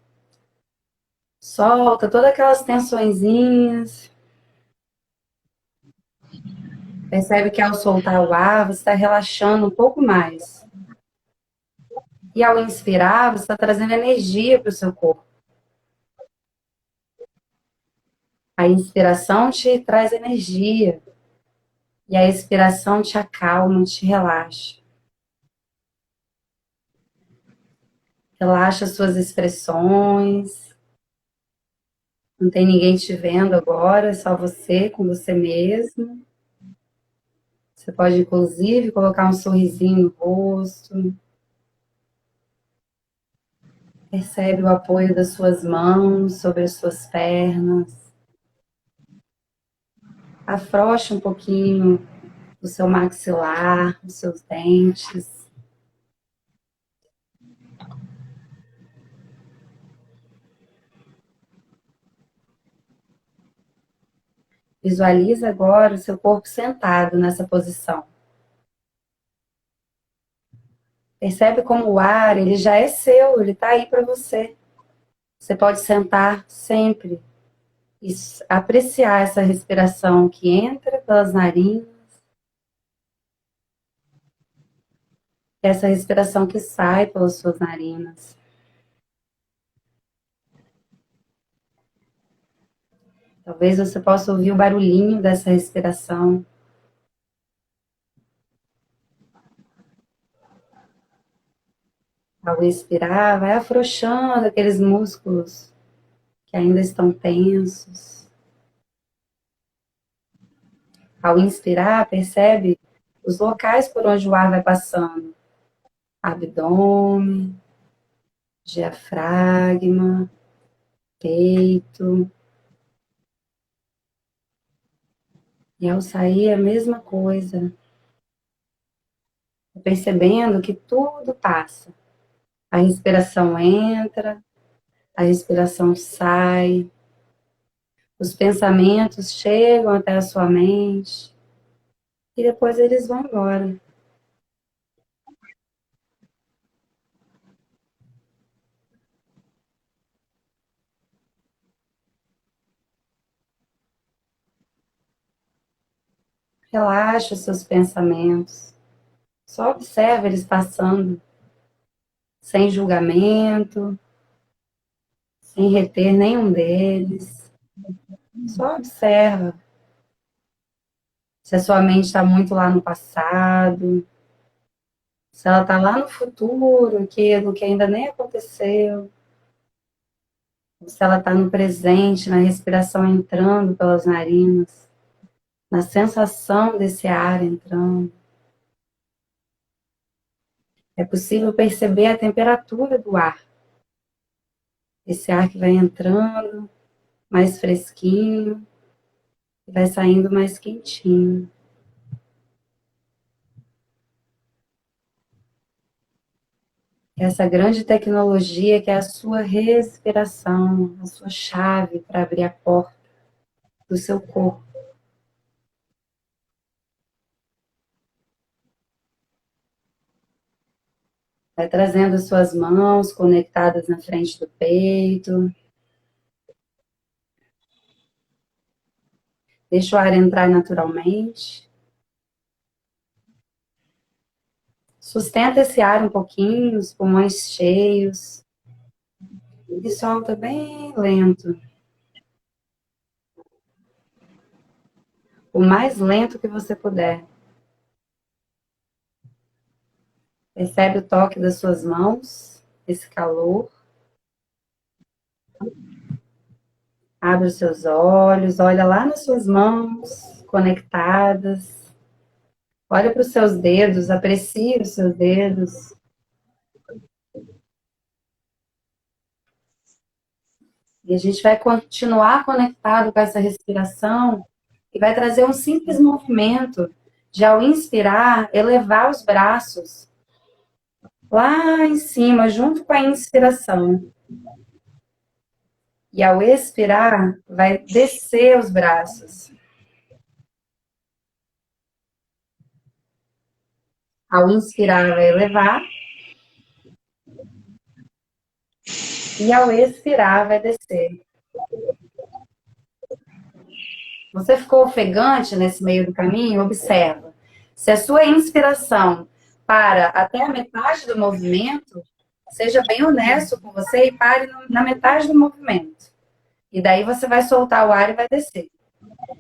Solta todas aquelas tensõezinhas. Percebe que ao soltar o ar, você está relaxando um pouco mais. E ao inspirar, você está trazendo energia para o seu corpo. A inspiração te traz energia. E a expiração te acalma, te relaxa. Relaxa suas expressões. Não tem ninguém te vendo agora, é só você com você mesmo. Você pode, inclusive, colocar um sorrisinho no rosto. Percebe o apoio das suas mãos sobre as suas pernas. Afrouxa um pouquinho o seu maxilar, os seus dentes. Visualiza agora o seu corpo sentado nessa posição. Percebe como o ar, ele já é seu, ele está aí para você. Você pode sentar sempre e apreciar essa respiração que entra pelas narinas, e essa respiração que sai pelas suas narinas. Talvez você possa ouvir o barulhinho dessa respiração. Ao expirar, vai afrouxando aqueles músculos que ainda estão tensos. Ao inspirar, percebe os locais por onde o ar vai passando. Abdômen, diafragma, peito. E ao sair, a mesma coisa. Percebendo que tudo passa. A respiração entra, a respiração sai. Os pensamentos chegam até a sua mente e depois eles vão embora. Relaxa os seus pensamentos. Só observa eles passando, sem julgamento, sem reter nenhum deles. Só observa. Se a sua mente está muito lá no passado, se ela está lá no futuro, aquilo que ainda nem aconteceu, se ela está no presente, na respiração entrando pelas narinas, na sensação desse ar entrando. É possível perceber a temperatura do ar. Esse ar que vai entrando mais fresquinho e vai saindo mais quentinho. Essa grande tecnologia que é a sua respiração, a sua chave para abrir a porta do seu corpo. Vai trazendo as suas mãos conectadas na frente do peito. Deixa o ar entrar naturalmente. Sustenta esse ar um pouquinho, os pulmões cheios. E solta bem lento. O mais lento que você puder. Percebe o toque das suas mãos, esse calor. Abre os seus olhos, olha lá nas suas mãos, conectadas. Olha para os seus dedos, aprecie os seus dedos. E a gente vai continuar conectado com essa respiração e vai trazer um simples movimento de, ao inspirar, elevar os braços lá em cima, junto com a inspiração. E ao expirar, vai descer os braços. Ao inspirar, vai elevar. E ao expirar, vai descer. Você ficou ofegante nesse meio do caminho? Observa. Se a sua inspiração para até a metade do movimento, seja bem honesto com você e pare na metade do movimento. E daí você vai soltar o ar e vai descer.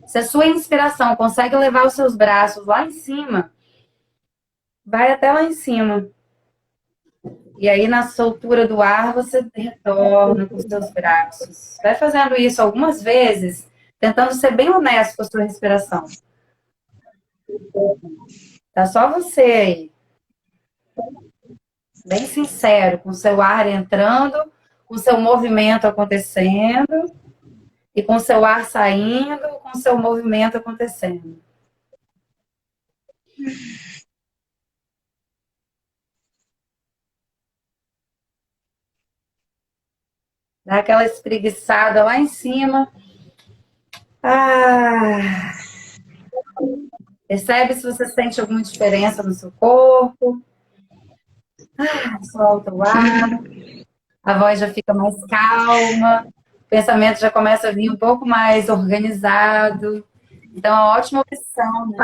Se a sua inspiração consegue levar os seus braços lá em cima, vai até lá em cima. E aí, na soltura do ar, você retorna com os seus braços. Vai fazendo isso algumas vezes, tentando ser bem honesto com a sua respiração. Tá só você aí. Bem sincero, com o seu ar entrando, com o seu movimento acontecendo, e com o seu ar saindo, com o seu movimento acontecendo. Dá aquela espreguiçada lá em cima. Percebe se você sente alguma diferença no seu corpo. Solta o ar. A voz já fica mais calma. O pensamento já começa a vir um pouco mais organizado. Então, é uma ótima opção, né?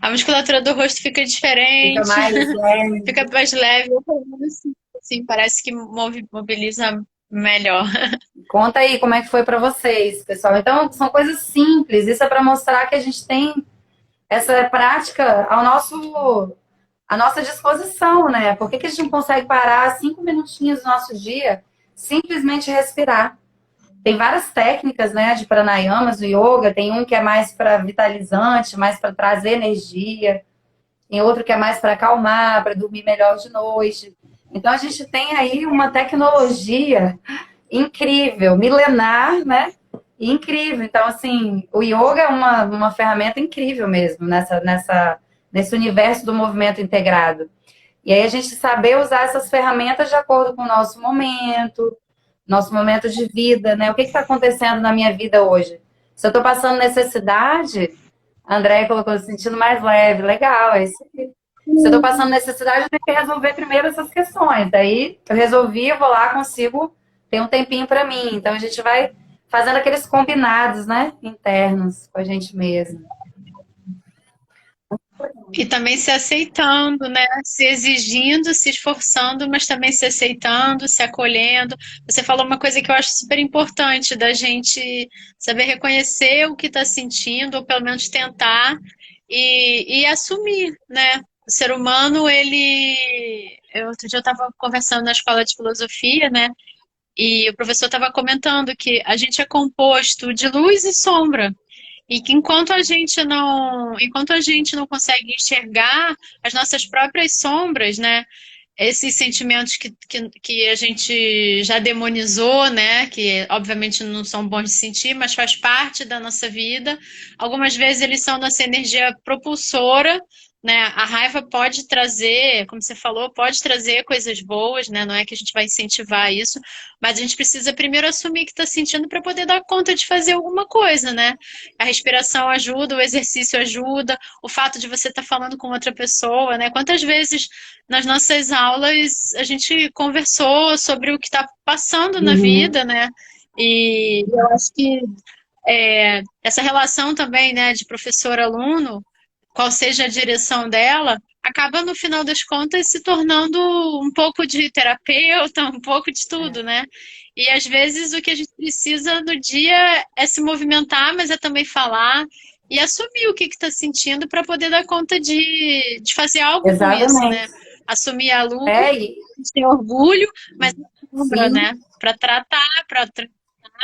A musculatura do rosto fica diferente. Fica mais leve. Fica mais leve. Assim, parece que mobiliza melhor. Conta aí como é que foi para vocês, pessoal. Então, são coisas simples. Isso é para mostrar que a gente tem essa prática à nossa disposição, né? Por que a gente não consegue parar 5 minutinhos do nosso dia, simplesmente respirar? Tem várias técnicas, né, de pranayamas, do yoga. Tem um que é mais para vitalizante, mais para trazer energia. Tem outro que é mais para acalmar, para dormir melhor de noite. Então, a gente tem aí uma tecnologia incrível, milenar, né? Incrível. Então, assim, o yoga é uma ferramenta incrível mesmo nesse universo do movimento integrado. E aí a gente saber usar essas ferramentas de acordo com o nosso momento de vida, né? O que está acontecendo na minha vida hoje? Se eu estou passando necessidade, a Andréia colocou se sentindo mais leve, legal, é isso aí. Se eu estou passando necessidade, eu tenho que resolver primeiro essas questões. Daí eu resolvi, eu vou lá, consigo ter um tempinho para mim. Então a gente vai fazendo aqueles combinados, né? Internos com a gente mesmo. E também se aceitando, né? Se exigindo, se esforçando, mas também se aceitando, se acolhendo. Você falou uma coisa que eu acho super importante, da gente saber reconhecer o que está sentindo, ou pelo menos tentar, e assumir, né? O ser humano, outro dia eu estava conversando na escola de filosofia, né? E o professor estava comentando que a gente é composto de luz e sombra. E que enquanto a gente não consegue enxergar as nossas próprias sombras, né? Esses sentimentos que a gente já demonizou, né? Que obviamente não são bons de sentir, mas faz parte da nossa vida. Algumas vezes eles são nossa energia propulsora, né? A raiva pode trazer, como você falou, pode trazer coisas boas, né? Não é que a gente vai incentivar isso, mas a gente precisa primeiro assumir que está sentindo para poder dar conta de fazer alguma coisa, né? A respiração ajuda, o exercício ajuda, o fato de você estar falando com outra pessoa, né? Quantas vezes nas nossas aulas a gente conversou sobre o que está passando na vida, né? E eu acho que essa relação também, né, de professor-aluno, qual seja a direção dela, acaba no final das contas se tornando um pouco de terapeuta, um pouco de tudo, né? E às vezes o que a gente precisa no dia é se movimentar, mas é também falar e assumir o que está sentindo para poder dar conta de fazer algo com isso, né? Assumir a luta, ter orgulho, mas né? Para tratar,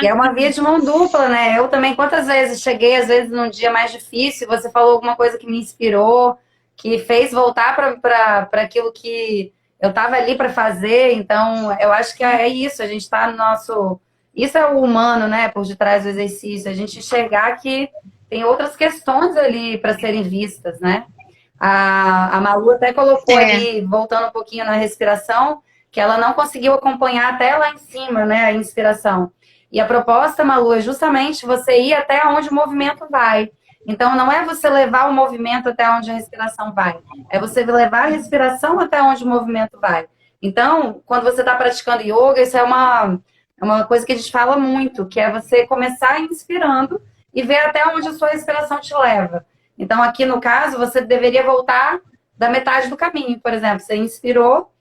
E é uma via de mão dupla, né? Eu também, quantas vezes cheguei, às vezes, num dia mais difícil, você falou alguma coisa que me inspirou, que fez voltar para aquilo que eu estava ali para fazer. Então, eu acho que é isso, a gente está no nosso. Isso é o humano, né? Por detrás do exercício, a gente enxergar que tem outras questões ali para serem vistas, né? A Malu até colocou É, ali, voltando um pouquinho na respiração, que ela não conseguiu acompanhar até lá em cima, né? A inspiração. E a proposta, Malu, é justamente você ir até onde o movimento vai. Então, não é você levar o movimento até onde a respiração vai, é você levar a respiração até onde o movimento vai. Então, quando você está praticando yoga, isso é uma coisa que a gente fala muito, que é você começar inspirando e ver até onde a sua respiração te leva. Então, aqui no caso, você deveria voltar da metade do caminho, por exemplo. Você inspirou,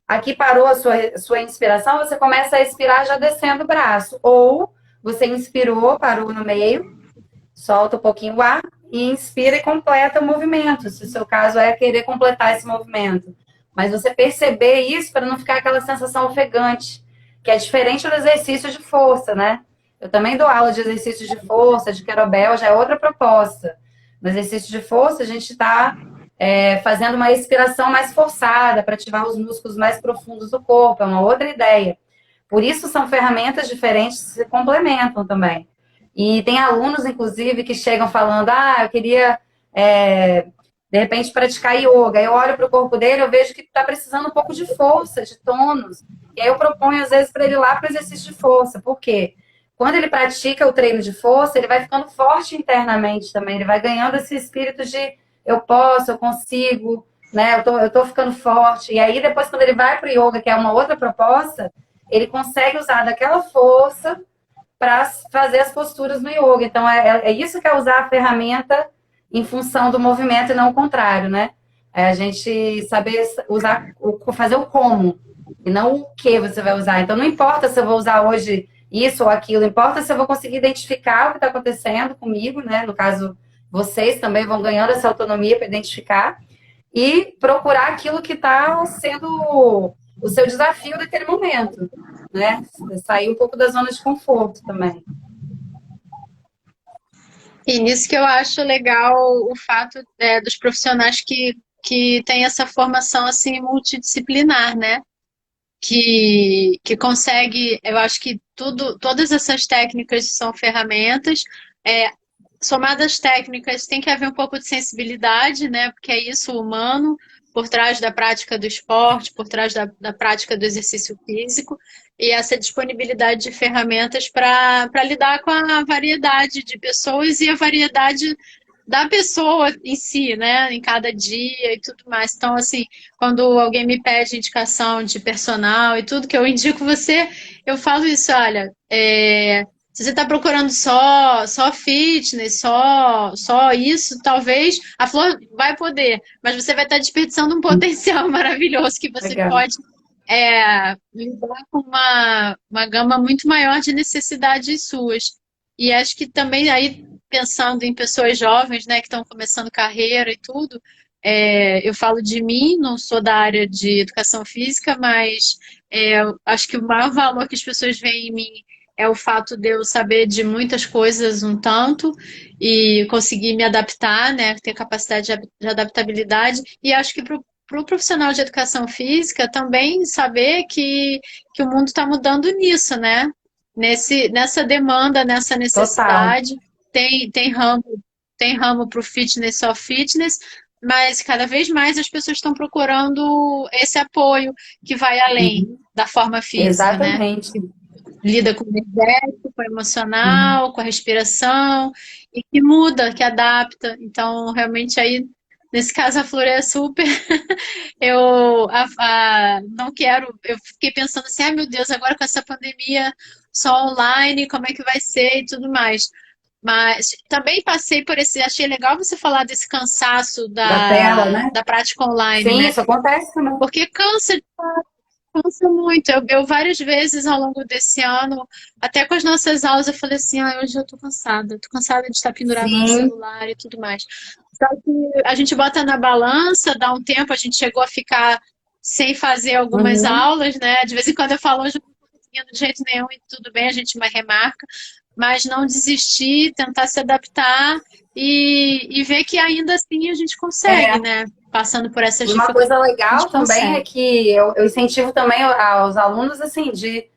aqui parou a sua inspiração, você começa a expirar já descendo o braço. Ou você inspirou, parou no meio, solta um pouquinho o ar e inspira e completa o movimento, se o seu caso é querer completar esse movimento. Mas você perceber isso para não ficar aquela sensação ofegante, que é diferente do exercício de força, né? Eu também dou aula de exercícios de força, de kettlebell, já é outra proposta. No exercício de força, a gente está fazendo uma respiração mais forçada para ativar os músculos mais profundos do corpo, é uma outra ideia. Por isso, são ferramentas diferentes que se complementam também. E tem alunos, inclusive, que chegam falando: eu queria, de repente, praticar yoga. Eu olho para o corpo dele, eu vejo que está precisando um pouco de força, de tônus. E aí eu proponho, às vezes, para ele ir lá para o exercício de força. Por quê? Quando ele pratica o treino de força, ele vai ficando forte internamente também. Ele vai ganhando esse espírito de eu posso, eu consigo, né? Eu tô ficando forte. E aí, depois, quando ele vai para o yoga, que é uma outra proposta, ele consegue usar daquela força para fazer as posturas no yoga. Então, é isso que é usar a ferramenta em função do movimento e não o contrário, né? É a gente saber usar, fazer o como, e não o que você vai usar. Então, não importa se eu vou usar hoje isso ou aquilo, importa se eu vou conseguir identificar o que está acontecendo comigo, né? No caso, vocês também vão ganhando essa autonomia para identificar e procurar aquilo que está sendo o seu desafio naquele momento, né? Sair um pouco da zona de conforto também. e nisso que eu acho legal o fato dos profissionais que têm essa formação assim multidisciplinar, né? Que consegue, eu acho que todas essas técnicas são ferramentas. É, somadas técnicas, tem que haver um pouco de sensibilidade, né? Porque é isso, o humano, por trás da prática do esporte, por trás da prática do exercício físico, e essa disponibilidade de ferramentas para lidar com a variedade de pessoas e a variedade da pessoa em si, né? Em cada dia e tudo mais. Então, assim, quando alguém me pede indicação de personal e tudo que eu indico você, eu falo isso, olha, se você está procurando só fitness, só isso, talvez a Flor vai poder, mas você vai estar desperdiçando um potencial maravilhoso que você Legal. pode lidar com uma gama muito maior de necessidades suas. E acho que também aí, pensando em pessoas jovens, né, que estão começando carreira e tudo, eu falo de mim, não sou da área de educação física, mas acho que o maior valor que as pessoas veem em mim é o fato de eu saber de muitas coisas um tanto e conseguir me adaptar, né? Ter capacidade de adaptabilidade. E acho que para o profissional de educação física também saber que o mundo está mudando nisso, né? Nessa demanda, nessa Total. necessidade. Tem ramo para o fitness, só fitness, mas cada vez mais as pessoas estão procurando esse apoio que vai além Uhum. da forma física, né? Exatamente. Lida com o energético, com o Uhum. emocional, com a respiração, e que muda, que adapta. Então, realmente, aí, nesse caso, a Flor é super. Não quero. Eu fiquei pensando assim, ai meu Deus, agora com essa pandemia só online, como é que vai ser e tudo mais. Mas também passei por esse. Achei legal você falar desse cansaço Da tela, né? da prática online, Sim, né? isso acontece também. Porque cansa muito. Eu várias vezes ao longo desse ano, até com as nossas aulas, eu falei assim, hoje eu tô cansada. Tô cansada de estar pendurada no Sim. celular e tudo mais. Só que a gente bota na balança, dá um tempo, a gente chegou a ficar sem fazer algumas Uhum. aulas, né? De vez em quando eu falo, hoje eu tô conseguindo de jeito nenhum e tudo bem, a gente remarca, mas não desistir, tentar se adaptar e ver que ainda assim a gente consegue, É, né? Passando por essas e uma dificuldades, coisa a legal gente também é consegue. que eu incentivo também aos alunos, assim, de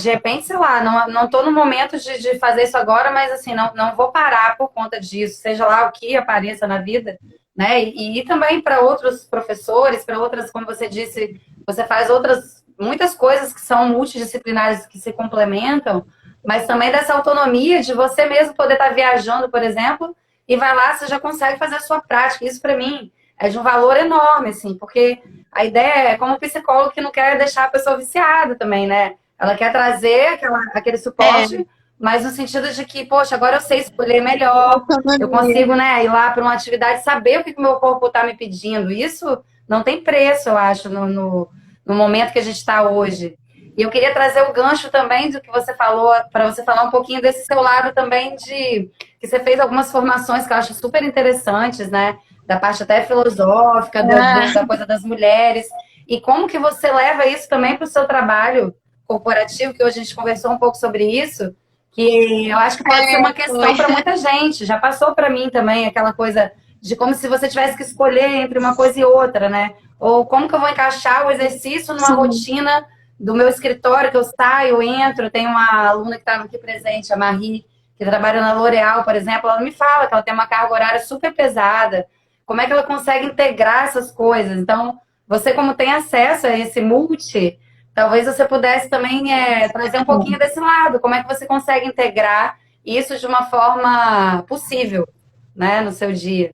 repente, sei lá, não tô no momento de fazer isso agora, mas assim, não vou parar por conta disso, seja lá o que apareça na vida, né? E também para outros professores, para outras, como você disse, você faz outras, muitas coisas que são multidisciplinares que se complementam, mas também dessa autonomia de você mesmo poder estar viajando, por exemplo, e vai lá, você já consegue fazer a sua prática. Isso para mim é de um valor enorme, assim, porque a ideia é como psicólogo que não quer deixar a pessoa viciada também, né? Ela quer trazer aquele É, suporte, mas no sentido de que, poxa, agora eu sei escolher melhor, eu autonomia. consigo, né, ir lá para uma atividade, saber o que o meu corpo está me pedindo. Isso não tem preço, eu acho, no momento que a gente está hoje. E eu queria trazer o gancho também do que você falou, para você falar um pouquinho desse seu lado também de que você fez algumas formações que eu acho super interessantes, né? Da parte até filosófica, Ah, da coisa das mulheres. E como que você leva isso também para o seu trabalho corporativo, que hoje a gente conversou um pouco sobre isso, que eu acho que pode ser uma foi. questão para muita gente. Já passou para mim também aquela coisa de como se você tivesse que escolher entre uma coisa e outra, né? Ou como que eu vou encaixar o exercício numa Sim. rotina do meu escritório, que eu saio, entro. Tem uma aluna que estava aqui presente, a Marie, que trabalha na L'Oréal, por exemplo, ela me fala que ela tem uma carga horária super pesada. Como é que ela consegue integrar essas coisas? Então, você como tem acesso a esse multi, talvez você pudesse também trazer um pouquinho desse lado. Como é que você consegue integrar isso de uma forma possível, né, no seu dia?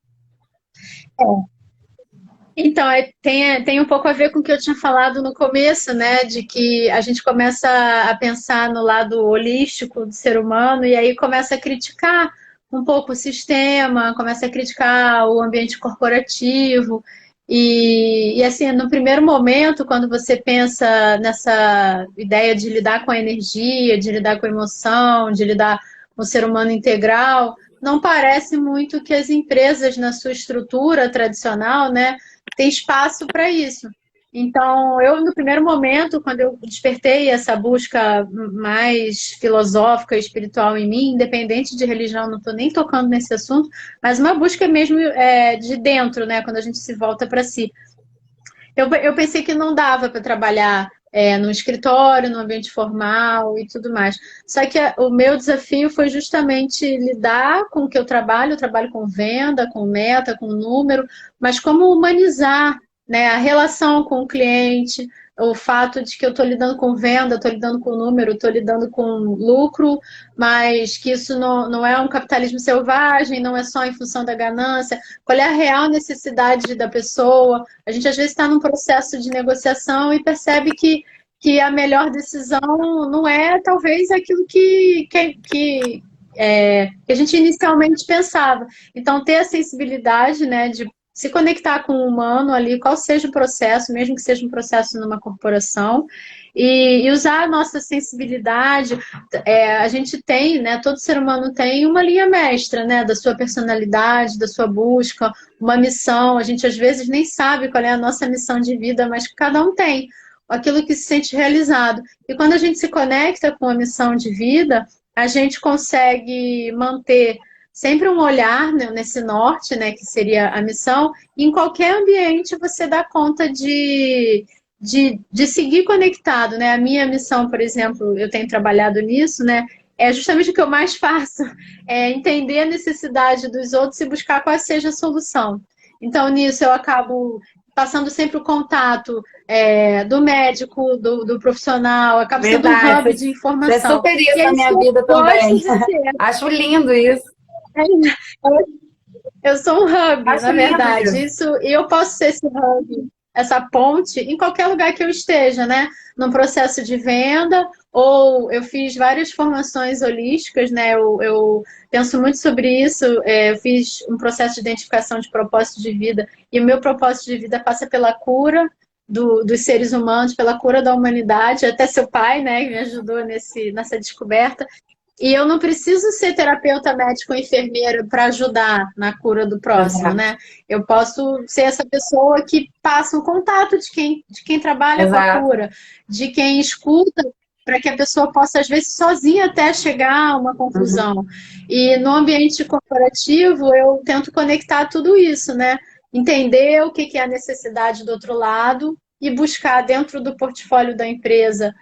Então, tem um pouco a ver com o que eu tinha falado no começo, né? De que a gente começa a pensar no lado holístico do ser humano e aí começa a criticar um pouco o sistema, começa a criticar o ambiente corporativo. E assim, no primeiro momento, quando você pensa nessa ideia de lidar com a energia, de lidar com a emoção, de lidar com o ser humano integral, não parece muito que as empresas, na sua estrutura tradicional, né? Ter espaço para isso. Então, eu, no primeiro momento, quando eu despertei essa busca mais filosófica e espiritual em mim, independente de religião, não estou nem tocando nesse assunto, mas uma busca mesmo de dentro, né, quando a gente se volta para si. Eu pensei que não dava para trabalhar no escritório, no ambiente formal e tudo mais. Só que o meu desafio foi justamente lidar com o que eu trabalho com venda, com meta, com número, mas como humanizar, né, a relação com o cliente, o fato de que eu estou lidando com venda, estou lidando com número, estou lidando com lucro, mas que isso não é um capitalismo selvagem, não é só em função da ganância. Qual é a real necessidade da pessoa? A gente às vezes está num processo de negociação e percebe que a melhor decisão não é talvez aquilo que a gente inicialmente pensava. Então, ter a sensibilidade, né, de se conectar com o humano ali, qual seja o processo, mesmo que seja um processo numa corporação, e usar a nossa sensibilidade. A gente tem, né, todo ser humano tem uma linha mestra, né, da sua personalidade, da sua busca, uma missão. A gente às vezes nem sabe qual é a nossa missão de vida, mas cada um tem aquilo que se sente realizado. E quando a gente se conecta com a missão de vida, a gente consegue manter sempre um olhar, né, nesse norte, né, que seria a missão, e em qualquer ambiente você dá conta de seguir conectado, né? A minha missão, por exemplo, eu tenho trabalhado nisso, né? É justamente o que eu mais faço, é entender a necessidade dos outros e buscar qual seja a solução. Então, nisso eu acabo passando sempre o contato do médico, do profissional, acabo sendo um hub Verdade. de Você é informação. super E isso é na isso que minha eu vida gosto também. de ser. Acho lindo isso. Eu sou um hub, Acho na lindo verdade. isso. Isso, e eu posso ser esse hub, essa ponte, em qualquer lugar que eu esteja, né? Num processo de venda, ou eu fiz várias formações holísticas, né? Eu penso muito sobre isso. Eu fiz um processo de identificação de propósito de vida, e o meu propósito de vida passa pela cura dos seres humanos, pela cura da humanidade. Até seu pai, né, me ajudou nessa descoberta. E eu não preciso ser terapeuta médico ou enfermeira para ajudar na cura do próximo, Exato. né? Eu posso ser essa pessoa que passa o contato de quem trabalha com a Exato. cura, de quem escuta para que a pessoa possa, às vezes, sozinha até chegar a uma Uhum. conclusão. E no ambiente corporativo, eu tento conectar tudo isso, né? Entender o que é a necessidade do outro lado e buscar dentro do portfólio da empresa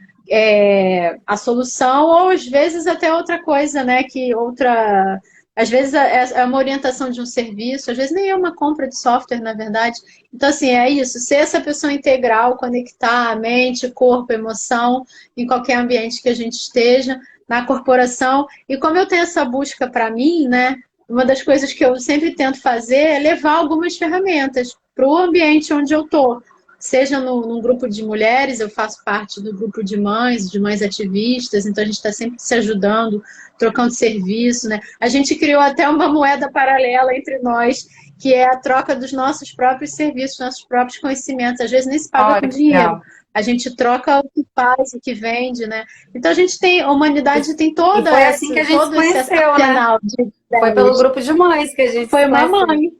a solução, ou às vezes até outra coisa, né? Que outra. Às vezes é uma orientação de um serviço, às vezes nem é uma compra de software, na verdade. Então, assim, é isso, ser essa pessoa integral, conectar a mente, corpo, emoção, em qualquer ambiente que a gente esteja, na corporação. E como eu tenho essa busca para mim, né? Uma das coisas que eu sempre tento fazer é levar algumas ferramentas para o ambiente onde eu estou. Seja num grupo de mulheres, eu faço parte do grupo de mães ativistas, então a gente está sempre se ajudando, trocando serviço, né? A gente criou até uma moeda paralela entre nós, que é a troca dos nossos próprios serviços, nossos próprios conhecimentos. Às vezes nem se paga com Olha que dinheiro. legal. A gente troca o que faz, o que vende, né? Então a gente tem, a E, humanidade tem e foi assim que a gente se todo esse conheceu, né? arsenal de Foi pelo ideias. grupo de mães que a gente Foi se uma conheceu. mãe,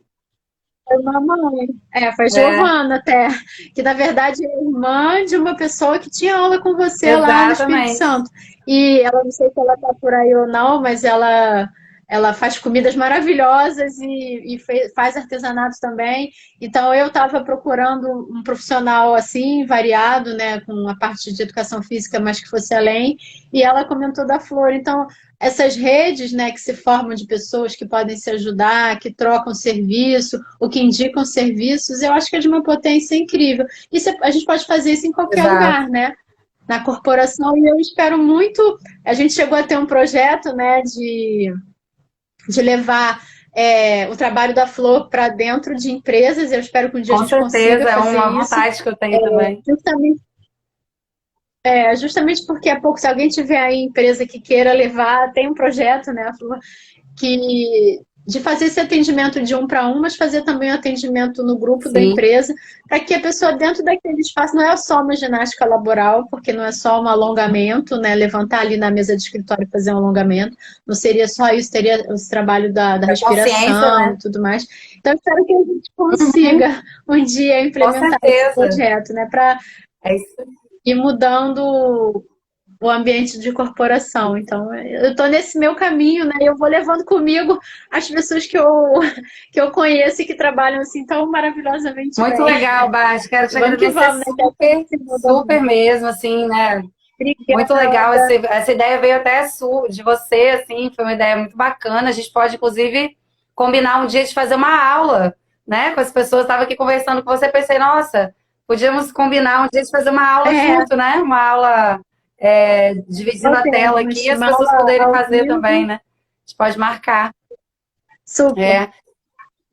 foi uma mãe. Foi É, Giovana até, que na verdade é irmã de uma pessoa que tinha aula com você lá no Espírito exatamente. Santo. E ela, não sei se ela está por aí ou não, mas ela faz comidas maravilhosas faz artesanato também. Então eu estava procurando um profissional assim, variado, né, com a parte de educação física, mas que fosse além. E ela comentou da flor. Então essas redes, né, que se formam de pessoas que podem se ajudar, que trocam serviço, ou que indicam serviços, eu acho que é de uma potência incrível. A gente pode fazer isso em qualquer Exato. lugar, né? Na corporação, e eu espero muito. A gente chegou a ter um projeto, né, de levar o trabalho da flor para dentro de empresas. Eu espero que um dia a Com gente consiga certeza, é fazer uma isso, vontade que eu tenho também. justamente justamente porque há pouco, se alguém tiver aí empresa que queira levar, tem um projeto, né, que de fazer esse atendimento de um para um, mas fazer também o atendimento no grupo da Sim, empresa, para que a pessoa dentro daquele espaço não é só uma ginástica laboral, porque não é só um alongamento, né? Levantar ali na mesa de escritório e fazer um alongamento, não seria só isso, teria o trabalho da é consciência, respiração né? e tudo mais. Então, espero que a gente Uhum, consiga um dia com implementar esse certeza. projeto, né? Para É isso. ir mudando o ambiente de corporação. Então, eu estou nesse meu caminho, né? Eu vou levando comigo as pessoas que eu conheço e que trabalham assim tão maravilhosamente Muito bem. legal, Bart. Quero te Vamos que agradecer vamos, né? Que a gente super, se muda super muito. mesmo, assim, né? Muito legal. Obrigada. Essa ideia veio até de você, assim, foi uma ideia muito bacana. A gente pode, inclusive, combinar um dia de fazer uma aula, né? Com as pessoas. Estava aqui conversando com você, pensei, nossa, podíamos combinar um dia de fazer uma aula É, junto, né? Uma aula dividindo a tela aqui e podemos. as Uma pessoas aula poderem ao fazer também, vivo. né? A gente pode marcar. Super. É,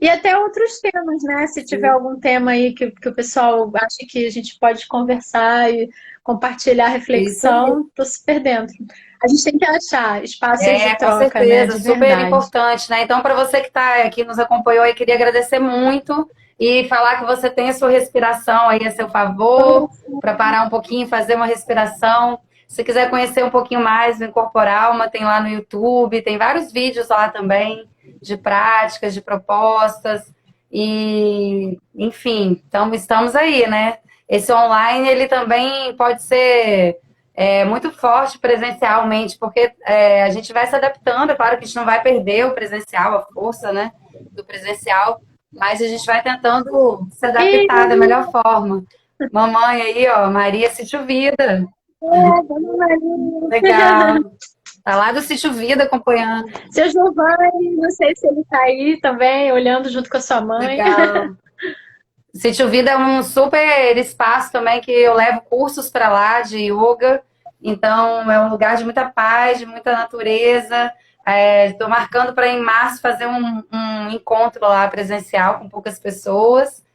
E até outros temas, né? Se tiver sim. algum tema aí que o pessoal acha que a gente pode conversar e compartilhar Isso aí. reflexão, tô super dentro. A gente tem que achar espaços de Com troca, né? certeza, De super verdade. importante, né? Então, para você que está aqui, nos acompanhou, eu queria agradecer muito e falar que você tem a sua respiração aí a seu favor, para parar um pouquinho, fazer uma respiração. Se quiser conhecer um pouquinho mais do Incorporalma, tem lá no YouTube, tem vários vídeos lá também, de práticas, de propostas, e enfim, então estamos aí, né? Esse online, ele também pode ser muito forte presencialmente, porque a gente vai se adaptando, é claro que a gente não vai perder o presencial, a força, né, do presencial, mas a gente vai tentando se Ei, adaptar da melhor forma. Mamãe aí, ó, Maria Sítio Vida. Dona Maria. Legal. Tá lá do Sítio Vida acompanhando. Seu Giovanni, não sei se ele tá aí também, olhando junto com a sua mãe. Legal. Sítio Vida é um super espaço também que eu levo cursos para lá de yoga. Então é um lugar de muita paz, de muita natureza. Estou marcando para em março fazer um encontro lá presencial com poucas pessoas.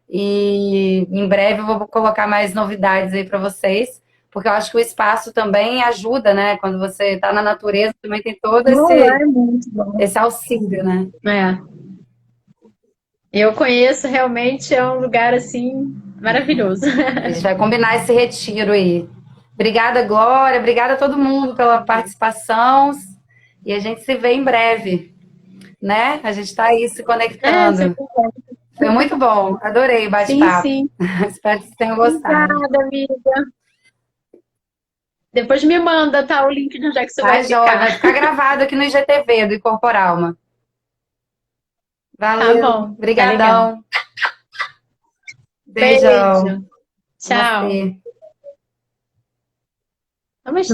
E em breve eu vou colocar mais novidades aí para vocês, porque eu acho que o espaço também ajuda, né? Quando você está na natureza, também tem todo Vou lá, é muito bom. esse auxílio, né? É. Eu conheço, realmente é um lugar assim maravilhoso. A gente vai combinar esse retiro aí. Obrigada, Glória. Obrigada a todo mundo pela participação. E a gente se vê em breve, né? A gente está aí se conectando. Sempre bom. Foi muito bom. Adorei o Sim, bate-papo. sim. Espero que vocês tenham gostado. Obrigada, amiga. Depois me manda, tá? O link de onde é que isso Tá, vai joia. Vai ficar. ficar gravado aqui no IGTV do Incorporalma. Tá Valeu. bom, tá legal. Obrigadão. Beijão. Beijo. Tchau. Namastê. Namastê.